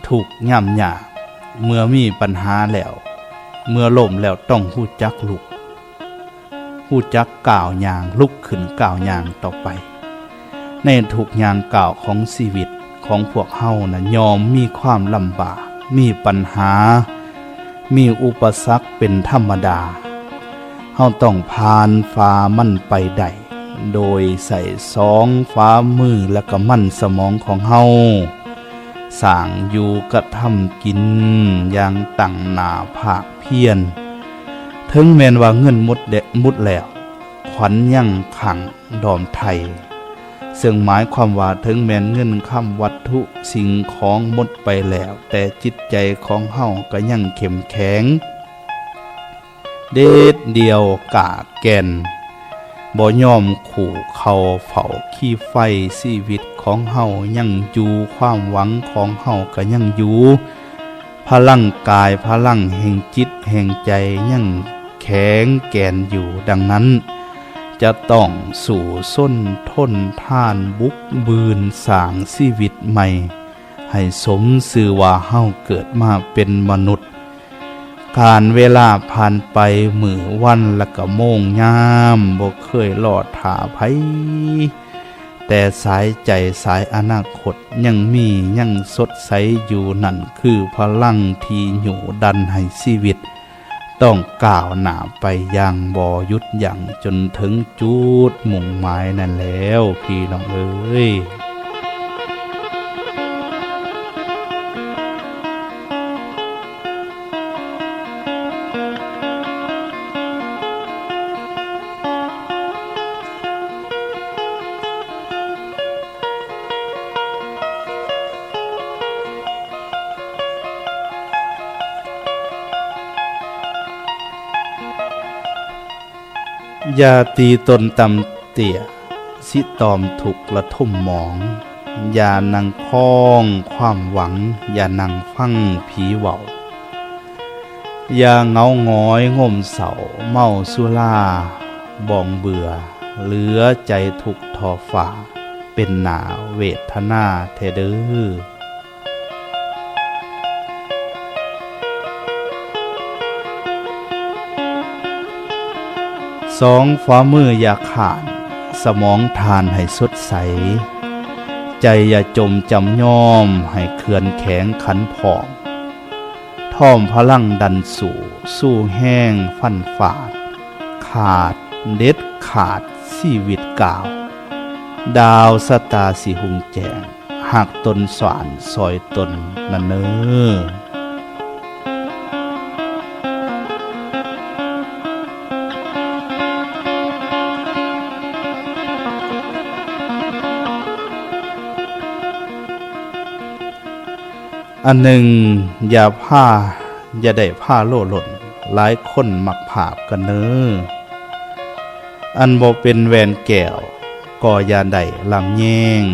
ทุกข์ยามยากเมื่อมีปัญหาแล้วเมื่อล้มแล้วต้องฮู้จักลุกฮู้จักก้าวย่างลุกขึ้นก้าวย่างต่อไปในทุกย่างก้าวของชีวิตของพวกเฮานะยอมมีความลำบากมีปัญหามีอุปสรรคเป็นธรรมดาเฮาต้องผ่านฝ่ามันไปได้โดยใส่สองฝ่ามือและก็มั่นสมองของเฮาสร้างอยู่กระทำกินอย่างตั้งหน้าภาคเพียรถึงแม้นว่าเงินมุดแล้วขวัญยังขังดอมไทยซึ่งหมายความว่าถึงแม้นเงินคำวัตถุสิ่งของหมดไปแล้วแต่จิตใจของเฮาก็ยังเข้มแข็งเด็ดเดียวกะแก่นบ่ยอมขู่เขาเฝ้าขี้ไฟชีวิตของเฮายังอยู่ความหวังของเฮาก็ยังอยู่พลังกายพลังแห่งจิตแห่งใจยังแข็งแกร่งอยู่ดังนั้นจะต้องสู่ส้นทนท่านบุกบืนสร้างชีวิตใหม่ให้สมชื่อว่าเฮาเกิดมาเป็นมนุษย์การเวลาผ่านไปมื้อวันและก็โมงยามบ่เคยลอดท่าไผแต่สายใจสายอนาคตยังมียังสดใสอยู่นั่นคือพลังที่อยู่ดันให้ชีวิตต้องก้าวหน้าไปอย่างบ่หยุดยั้งจนถึงจุดมุ่งหมายนั่นแล้วพี่น้องเอ้ยอย่าตีตนต่ำเตี่ยสิตอมถูกละทุ่มหมองอย่านั่งคล้องความหวังอย่านั่งฟังผีเว้าอย่าเงาหงอยง่มเสาเมาสุราบ่องเบื่อเหลือใจทุกทอฝ่าเป็นหนาเวทนาเทเด้อสองฝ่ามืออย่าขาดสมองทานให้สดใสใจอย่าจมจำยอมให้เขื่อนแข็งขันผอง ร้อมพลังดันสู่สู้แห้งฟันฝาดขาดเด็ดขาดชีวิตก่าวดาวสตาสิหุงแจงหากตนสวรรค์ซอยตนนั่นเนออันหนึ่งอย่าได้ผ้าโล่หล่นหลายคนมักผาบกันเนออันบ่เป็นแหวนแก้วก็อย่าได้ลำแยง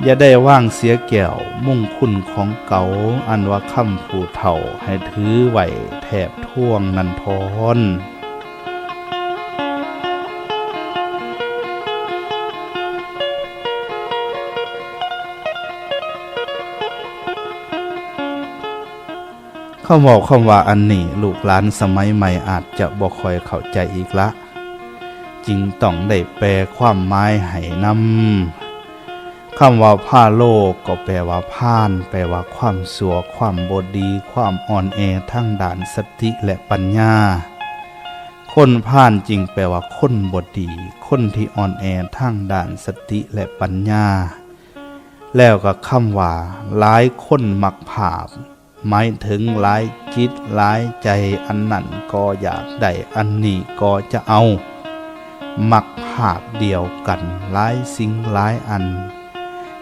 อย่าได้ว่างเสียแก้วมุ่งคุณของเก่าอันว่าคำผู้เฒ่าให้ถือไหวแถบท่วงนันทอนเขาบอกคำว่าอันนี้ลูกหลานสมัยใหม่อาจจะบ่ค่อยเข้าใจอีกละจึงต้องได้แปลความหมายให้นำคำว่าผ้าโลกก็แปลว่าพ่านแปลว่าความสัวความบดีความอ่อนแอทั้งด้านสติและปัญญาคนพ่านจริงแปลว่าคนบดีคนที่อ่อนแอทั้งด้านสติและปัญญาแล้วก็คำว่าหลายคนมักผาบหมายถึงหลายจิตหลายใจอันนั้นก็อยากได้อันนี้ก็จะเอามักภาพเดียวกันหลายสิ่งหลายอัน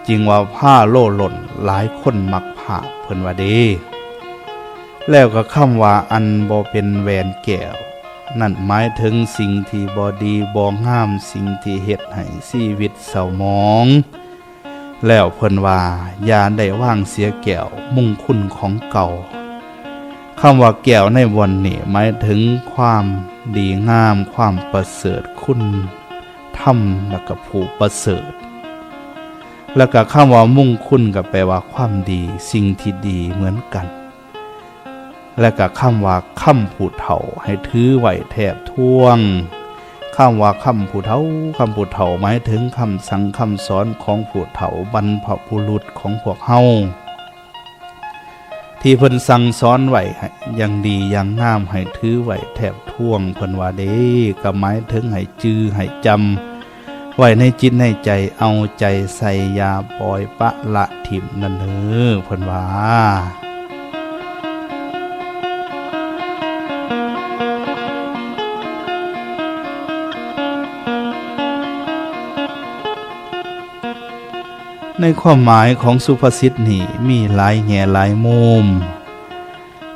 จึงว่าผ้าโล่หล่นหลายคนมักภาพเพิ่นว่าเด้แล้วก็คำว่าอันบ่เป็นแหวนแก้วนั่นหมายถึงสิ่งที่บ่ดีบ่งามสิ่งที่เฮ็ดให้ชีวิตเศร้าหมองแล้วเพิ่นว่าอย่าได้ว่างเสียแก้วมุ่งคุณของเก่าคำว่าแก้วในวันนี้หมายถึงความดีงามความประเสริฐคุณธรรมแล้วก็ผู้ประเสริฐแล้วก็คำว่ามุ่งคุณก็แปลว่าความดีสิ่งที่ดีเหมือนกันแล้วก็คำว่าคำผู้เฒ่าให้ถือไหวแทบท่วงคำว่าคำผู้เฒ่าหมายถึงคำสั่งคำสอนของผู้เฒ่าบรรพบุรุษของพวกเฮาที่เพิ่นสั่งสอนไว้อย่างดีอย่างงามให้ถือไว้แทบท่วงเพิ่นว่าเด้ก็หมายถึงให้จื้อให้จำไว้ในจิตในใจเอาใจใส่ยาปล่อยปะละถิ่มนั่นเด้อเพิ่นว่าในความหมายของสุภาษิตนี้มีหลายแง่หลายมุม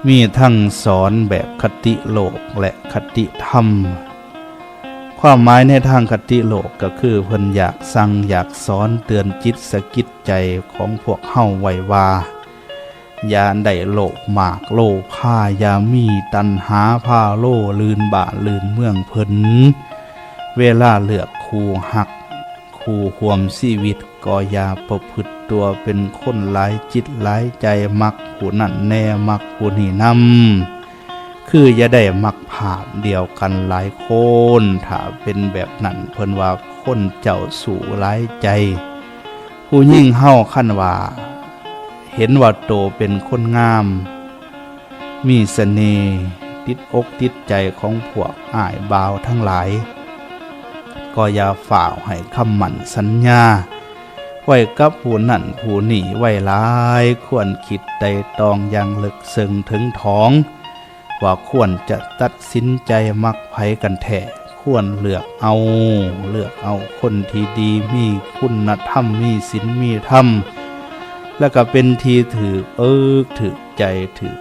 มีทั้งสอนแบบคติโลกและคติธรรมความหมายในทางคติโลกก็คือเพิ่นอยากสั่งอยากสอนเตือนจิตสะกิดใจของพวกเฮาไว้ว่าอย่าได้โลภมากโลภผ้าอย่ามีตัณหาผ้าโลลื่นบ้านลื่นเมืองเพิ่นเวลาเลือกคู่หักคู่ห่วมชีวิตก็อย่าประพฤติตัวเป็นคนหลายจิตหลายใจมักผู้นั่นแน่มักผู้นี่นำคืออย่าได้มักภาพเดียวกันหลายคนถ้าเป็นแบบนั้นเพิ่นว่าคนเจ้าสู่หลายใจผู้ยิ่งเฮาคั่นว่าเห็นว่าโตเป็นคนงามมีเสน่ห์ติดอกติดใจของพวกอ้ายบ่าวทั้งหลายก็อย่าฝ่าวให้คำมั่นสัญญาไว้กับผู้นั่นผู้นี่ไว้หลายควรคิดใดตองอย่างลึกซึ้งถึงท้องว่าควรจะตัดสินใจมักไผกันแท้ควรเลือกเอาคนที่ดีมีคุณธรรมมีศีลมีธรรมแล้วก็เป็นที่ถือใจถือ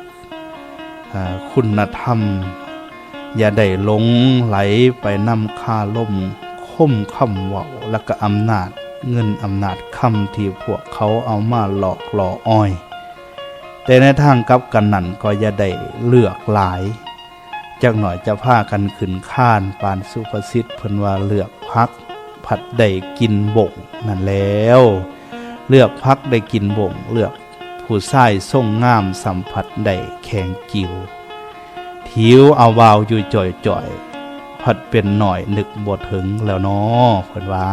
คุณธรรมอย่าได้หลงไหลไปนำคาล่มข่มคำเว้าแล้วก็อำนาจเงินอำนาจคำที่พวกเขาเอามาหลอกล่ออ้อยแต่ในทางกลับกันนั่นก็อย่าได้เลือกหลายจักหน่อยจะพากันขึ้นข้านปานสุภาษิตเพิ่นว่าเลือกพักผัดได้กินบ่งนั่นแล้วเลือกพักได้กินบ่งเลือกผู้ชายทรงงามสัมผัสได้แข็งจิ๋วถิวเอาวาวอยู่จ่อยๆผัดเป็นหน่อยนึกบ่ถึงแล้วเนาะเพิ่นว่า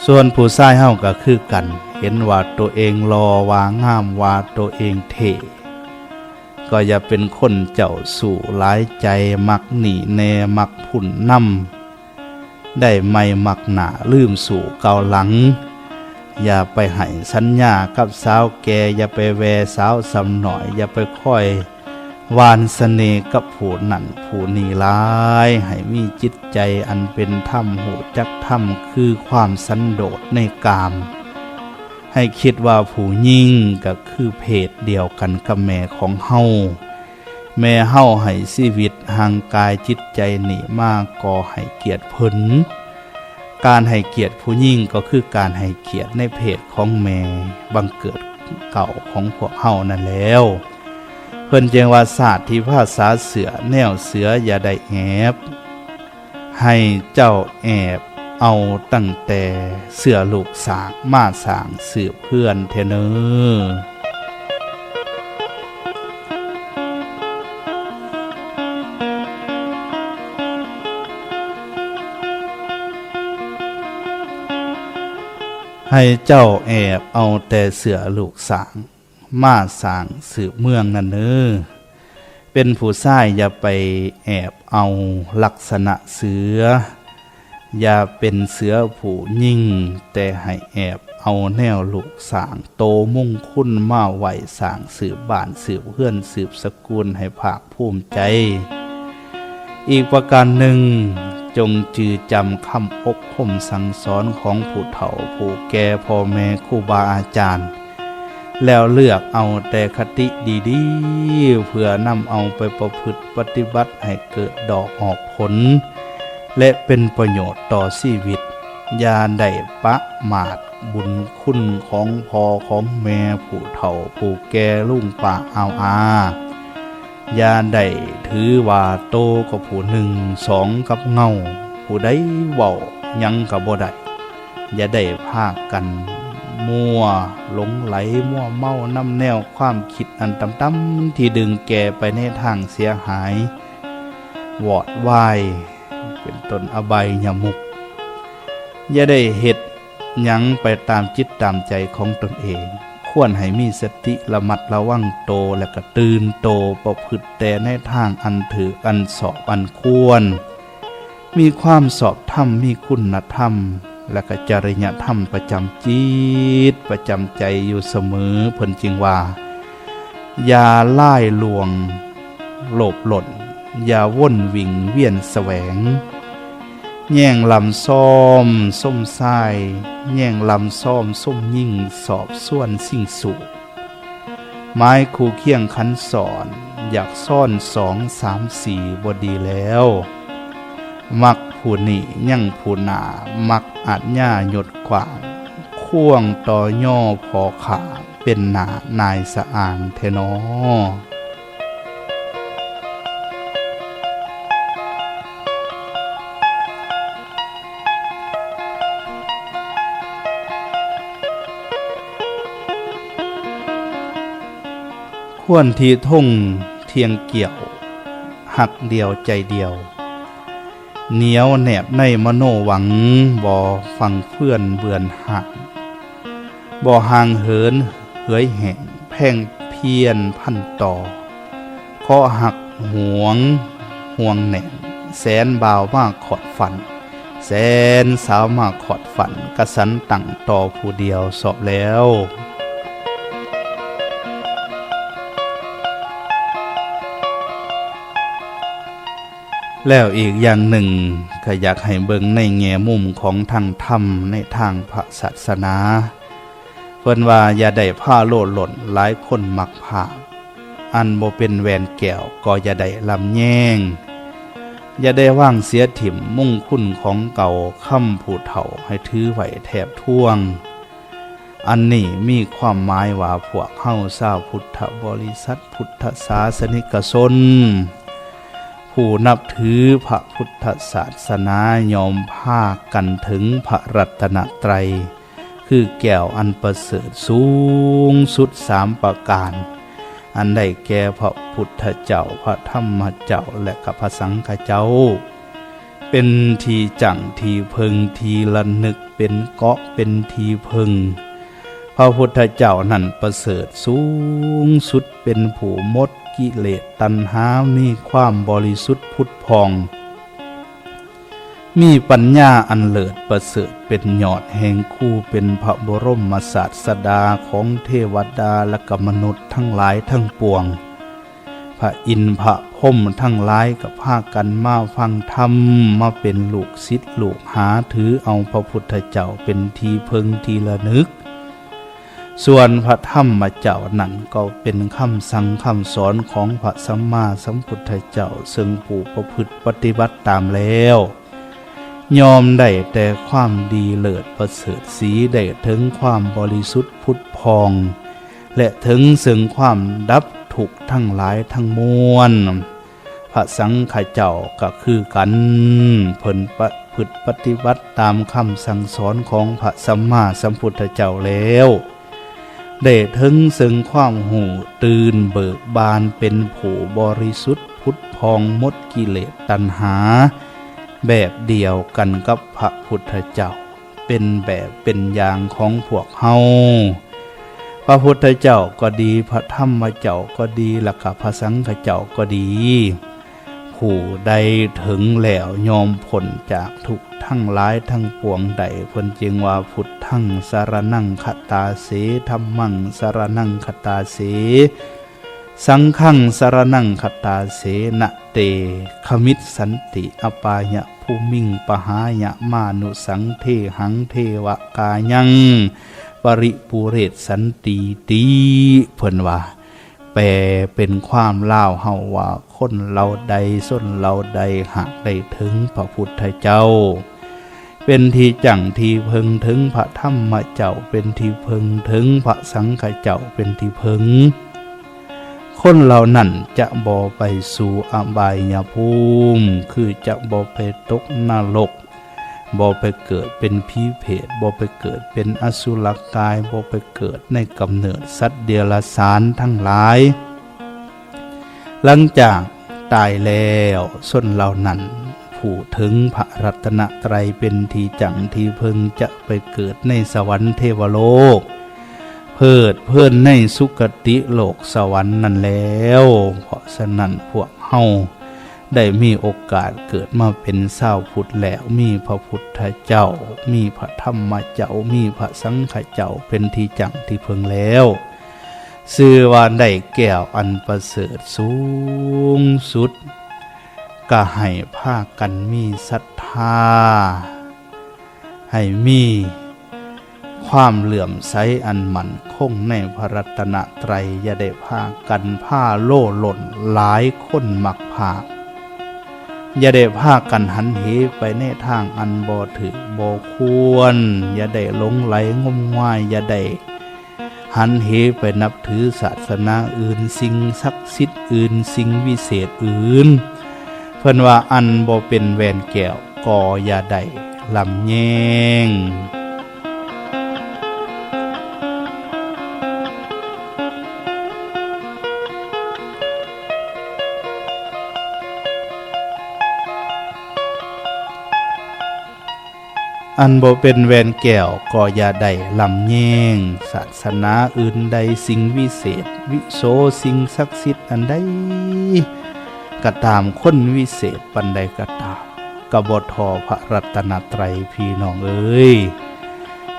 ส่วนผู้ชายเฮาก็คือกันเห็นว่าตัวเองรอว่างามว่าตัวเองเท่ก็อย่าเป็นคนเจ้าสู่หลายใจมักหนีแนมักผุ่นนำได้ไม่มักหนาลืมสู่เกาหลังอย่าไปให้สัญญากับสาวแก่อย่าไปแวสาวสำหน่อยอย่าไปค่อยวานเสน่ห์กับผู้นั่นผู้นี่ร้ายให้มีจิตใจอันเป็นธรรมหูจักธรรมคือความสันโดษในกามให้คิดว่าผู้ยิ่งก็คือเพศเดียวกันกับแม่ของเฮาแม่เฮาให้ชีวิตห่างกายจิตใจหนีมากก็ให้เกียรติเพิ่นการให้เกียรติผู้ยิ่งก็คือการให้เกียรติในเพศของแม่บังเกิดเก่าของพวกเฮานั่นแล้วเพิ่นจึงว่าศาสตร์ที่ภาษาเสือแนวเสืออย่าได้แอบให้เจ้าแอบเอาตั้งแต่เสือลูกสากมาสางสืบเพื่อนเทเนอให้เจ้าแอบเอาแต่เสือลูกสางมาสางสืบเมืองนั่นเนอเป็นผู้ชายอย่าไปแอบเอาลักษณะเสืออย่าเป็นเสือผู้ยิ่งแต่ให้แอบเอาแนวลูกสางโตมุ่งคุ้นมาไหวสางสืบบ้านสืบเพื่อนสืบสกุลให้ภาคภูมิใจอีกประการหนึ่งจงจือจำคำอบรมสั่งสอนของผู้เฒ่าผู้แก่พ่อแม่ครูบาอาจารย์แล้วเลือกเอาแต่คติดีๆเพื่อนำเอาไปประพฤติปฏิบัติให้เกิดดอกออกผลและเป็นประโยชน์ต่อชีวิตอย่าได้ประมาทบุญคุณของพ่อของแม่ผู้เฒ่าผู้แก่ลุงป้าอาอย่าได้ถือว่าโตกับผู้หนึ่งสองกับเงาผู้ใดเว้ายังกับบ่ได้อย่าได้พากันมั่วหลงไหลมั่วเมาน้ำแนวความคิดอันต่ำๆที่ดึงแก่ไปในทางเสียหายวอดวายเป็นต้นอบายยมุกอย่าได้เฮ็ดหยังไปตามจิตตามใจของตนเองควรให้มีสติระมัดระวังโตและก็ตื่นโตประพฤติแต่ในทางอันถืออันสอบอันควรมีความสอบธรรมมีคุณธรรมและก็จริยธรรมประจำจิตประจำใจอยู่เสมอเพิ่นจึงว่าอย่าล่ายลวงโลภหล่นอย่าว่นวิ่งเวียนแสวงแย่งลำซ้อมส้มทรายแย่งลำซ้อมส้มยิ่งสอบส่วนสิ่งสุไม้คู่เคียงขันสอนอยากซ่อน2 3 4บ่ดีแล้วมักผู้นี่ยั่งผู้หนามักอาจย่าหยดขวางข่วงต่อย่อพอขาเป็นหนานายสะอางเทนอควรที่ท่งเทียงเกี่ยวหักเดียวใจเดียวเหนียวแนบในมโนหวังบ่ฟังเพื่อนเบือนหักบ่ห่างเหินเหือยแห่งแพ่งเพียนพันต่อข้อหักห่วงแหน่งแสนบ่าวมาขอดฝันแสนสาวมาขอดฝันกระสันตั้งต่อผู้เดียวสอบแล้วแล้วอีกอย่างหนึ่งก็อยากให้เบิ่งในแง่มุมของทางธรรมในทางพระศาสนาเพิ่นว่าอย่าได้ผ้าโลดหล่นหลายคนมักผ้าอันบ่เป็นแหวนแก้วก็อย่าได้ลำแย่งอย่าได้ว่างเสียถิ่มมุ่งคุณของเก่าค่ำผู้เฒ่าให้ถือไว้แทบท่วงอันนี้มีความหมายว่าพวกเฮาชาวพุทธบริษัทพุทธศาสนิกชนผู้นับถือพระพุทธศาสนายอมภาคกันถึงพระรัตนตรัยคือแก้วอันประเสริฐสูงสุด3 ประการอันได้แก่พระพุทธเจ้าพระธรรมเจ้าและพระสังฆเจ้า เป็นทีจังทีเพิงทีละนึกเป็นเกาะเป็นทีเพิงพระพุทธเจ้านั่นประเสริฐสูงสุดเป็นผู้หมดกิเลสตัณหามีความบริสุทธิ์พุทธพองมีปัญญาอันเลิศประเสริฐเป็นยอดแห่งคู่เป็นพระบรมศาสดาของเทวดาและกมนุษย์ทั้งหลายทั้งปวงพระอินทร์พระพรหมทั้งหลายกับพากันมาฟังธรรมมาเป็นลูกศิษย์ลูกหาถือเอาพระพุทธเจ้าเป็นทีเพิงทีละนึกส่วนพระธรรมเจ้านั้นก็เป็นคำสั่งคำสอนของพระสัมมาสัมพุทธเจ้าซึ่งผู้ประพฤติปฏิบัติตามแล้วยอมได้แต่ความดีเลิศประเสริฐสีได้ถึงความบริสุทธิ์พุทธพองและถึงซึ่งความดับทุกข์ทั้งหลายทั้งมวลพระสังฆเจ้าก็คือกันเพิ่นประพฤติปฏิบัติตามคำสั่งสอนของพระสัมมาสัมพุทธเจ้าแล้วได้ถึงซึ่งความหูตื่นเบิกบานเป็นผู้บริสุทธิ์พุทธพองหมดกิเลสตัณหาแบบเดียวกันกับพระพุทธเจ้าเป็นแบบเป็นอย่างของพวกเฮาพระพุทธเจ้าก็ดีพระธรรมเจ้าก็ดีและก็พระสังฆเจ้าก็ดีผู้ใดถึงแล้วยอมพ้นจากทุกข์ทั้งหลายทั้งปวงใดเพิ่นจึงว่าพุทธังสรณังคัตตาเสธัมมังสรณังคัตตาเสสังฆังสรณังคัตตาเสนะเตขมิตสันติอปายะภูมิงปหายะมานุสังเทหังเทวกายังปริปุเรศสันติตีเพิ่นว่าแปลเป็นความลาวเฮาว่าคนเราใดส้นเราใดหากได้ถึงพระพุทธเจ้าเป็นที่จังที่เพิงถึงพระธรรมเจ้าเป็นที่เพิงถึงพระสังฆเจ้าเป็นที่เพิงคนเหล่านั้นจะบ่ไปสู่อบายภูมิคือจะบ่ไปตกนรกบ่ไปเกิดเป็นผีเผรตบ่ไปเกิดเป็นอสุรกายบ่ไปเกิดในกำเนิดสัตว์เดรัจฉานทั้งหลายหลังจากตายแล้วส่วนเหล่านั้นผู้ถึงพระรัตนตรัยเป็นที่จังที่เพึงจะไปเกิดในสวรรค์เทวโลกเพิดเพลินในสุคติโลกสวรรค์นั่นแล้วเพราะฉะนั้นพวกเฮาได้มีโอกาสเกิดมาเป็นชาวพุทธแล้วมีพระพุทธเจ้ามีพระธรรมเจ้ามีพระสังฆเจ้าเป็นที่จังที่เพึงแล้วชื่อว่าได้แก้วอันประเสริฐสูงสุดก็ให้พากันมีศรัทธาให้มีความเหลื่อมใสอันมั่นคงในพระรัตนตรัยอย่าได้พากันผ้าโล่หล่นหลายคนมักพาอย่าได้พากันหันเหไปในทางอันบ่ถึกบ่ควรอย่าได้หลงไหลงมงายอย่าได้หันเหไปนับถือศาสนาอื่นสิ่งศักดิ์สิทธิ์อื่นสิ่งวิเศษอื่นเพิ่นว่าอันบ่เป็นแหวนแก้วก็อย่าได้ลำแยงอันบ่เป็นแหวนแก้วก็อย่าได้ลำแยงศาสนาอื่นใดสิ่งวิเศษวิโสสิ่งศักดิ์สิทธิ์อันใดก็ตามคนวิเศษปันใดก็ตามก็บ่ทอพระรัตนตรัยพี่น้องเอ้ย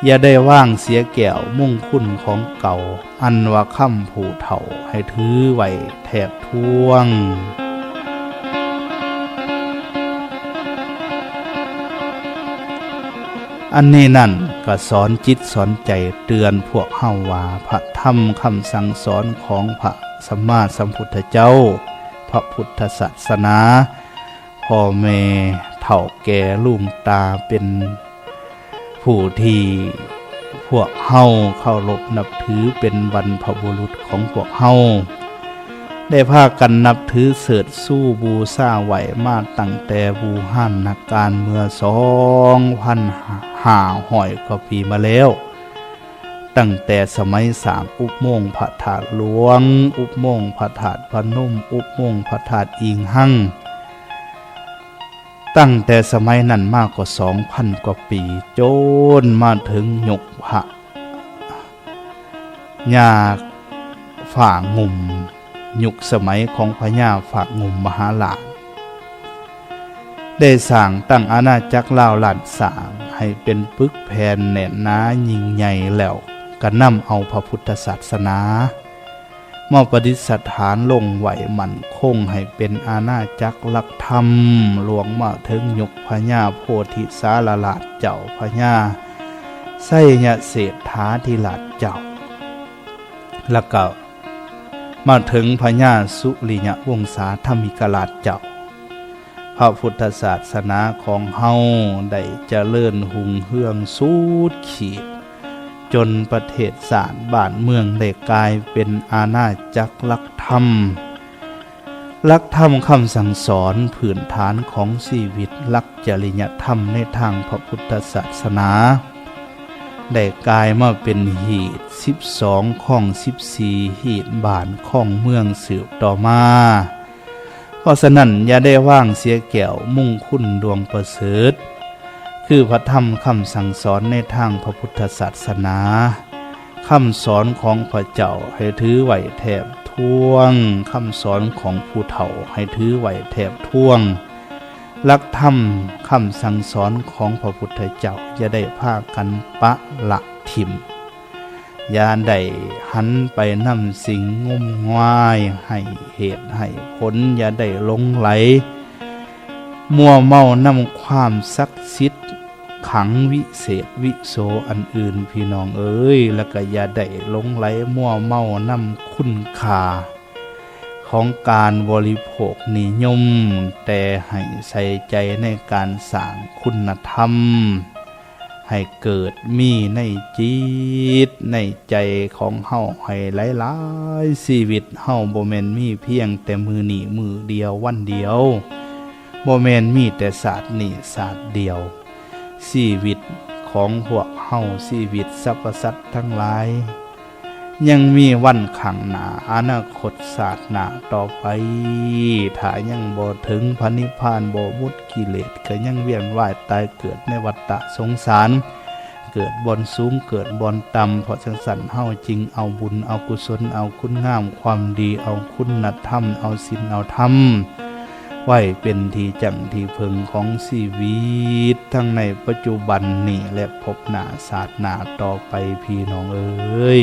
อย่าได้ว่างเสียแก้วมุ่งคุณของเก่าอันว่าคำผู้เฒ่าให้ถือไว้แทบท่วงอันนี้นั่นก็สอนจิตสอนใจเตือนพวกเฮาว่าพระธรรมคำสั่งสอนของพระสัมมาสัมพุทธเจ้าพระพุทธศาสนาพ่อแม่เฒ่าแก่ลุงตาเป็นผู้ที่พวกเฮาเคารพนับถือเป็นบรรพบุรุษของพวกเฮาได้พากันนับถือเสด็จสู้บูชาไหวมาตั้งแต่บูฮันนักการเมื่อ2,500 กว่าปีมาแล้วตั้งแต่สมัยสร้างอุโมงค์พระธาตุหลวงอุโมงค์พระธาตุพนมอุโมงค์พระธาตุอิงหั่ง ตั้งแต่สมัยนั้นมากกว่า 2,000 กว่าปีจนมาถึงยุคพระญาฝ่างุ่มยุคสมัยของพระญาฝ่างุ่มมหาลาภได้สร้างตั้งอาณาจักรลาวล้านสร้างให้เป็นปึกแผ่นแน่นหนายิ่งใหญ่แล้วก็นำเอาพระพุทธศาสนามาประดิษฐานลงไหวมั่นคงให้เป็นอาณาจักรหลักธรรมหลวงมาถึงยุคพญาโพธิสารลาชเจ้าพญาไสยเศรษฐาธิราชเจ้าแล้วก็มาถึงพญาสุริยวงศาธมิกราชเจ้าพระพุทธศาสนาของเฮาได้เจริญหุ่งเฮืองสุดขีดจนประเทศศาสตร์บ้านเมืองได้กลายเป็นอาณาจักรหลักธรรมคำสั่งสอนพื้นฐานของชีวิตหลักจริยธรรมในทางพระพุทธศาสนาได้กลายมาเป็นหีด12ของ14หีดบ้านของเมืองสืบต่อมาเพราะฉะนั้นอย่าได้ว่างเสียแก้วมุ่งคุณดวงประเสริฐคือพระธรรมคำสั่งสอนในทางพระพุทธศาสนาคำสอนของพระเจ้าให้ถือไหวแถบท่วงคำสอนของผู้เฒ่าให้ถือไหวแถบท่วงหลักธรรมคำสั่งสอนของพระพุทธเจ้าอย่าได้พากันปะละทิมอย่าได้หันไปนำสิ่งงมงายให้เหตุให้ผลอย่าได้หลงไหลมัวเมานำความศักดิ์สิทธิ์ขังวิเศษวิโสอันอื่นพี่น้องเอ้ยแล้วก็อย่าได้หลงไหลมัวเมานำคุณค่าของการบริโภคนิยมแต่ให้ใส่ใจในการสร้างคุณธรรมให้เกิดมีในจิตในใจของเฮาให้หลายๆชีวิตเฮาบ่แม่นมีเพียงแต่มือนี้มือเดียววันเดียวบ่แม่นมีแต่ศาสตร์นี้ศาสตร์เดียวชีวิตของพวกเฮาชีวิตสรรพสัตว์ทั้งหลายยังมีวันข้างหน้าอนาคตศาสนาต่อไปถ้ายังบ่ถึงพระนิพพานบ่หมดกิเลสก็ยังเวียนว่ายตายเกิดในวัฏฏะสงสารเกิดบนสูงเกิดบนต่ำเพราะจังสันเฮาจริงเอาบุญเอากุศลเอาคุณงามความดีเอาคุณธรรมเอาศีลเอาธรรมไว้เป็นที่จังที่พึงของชีวิตทั้งในปัจจุบันนี้และพบหน้าศาสนาต่อไปพี่น้องเอ้ย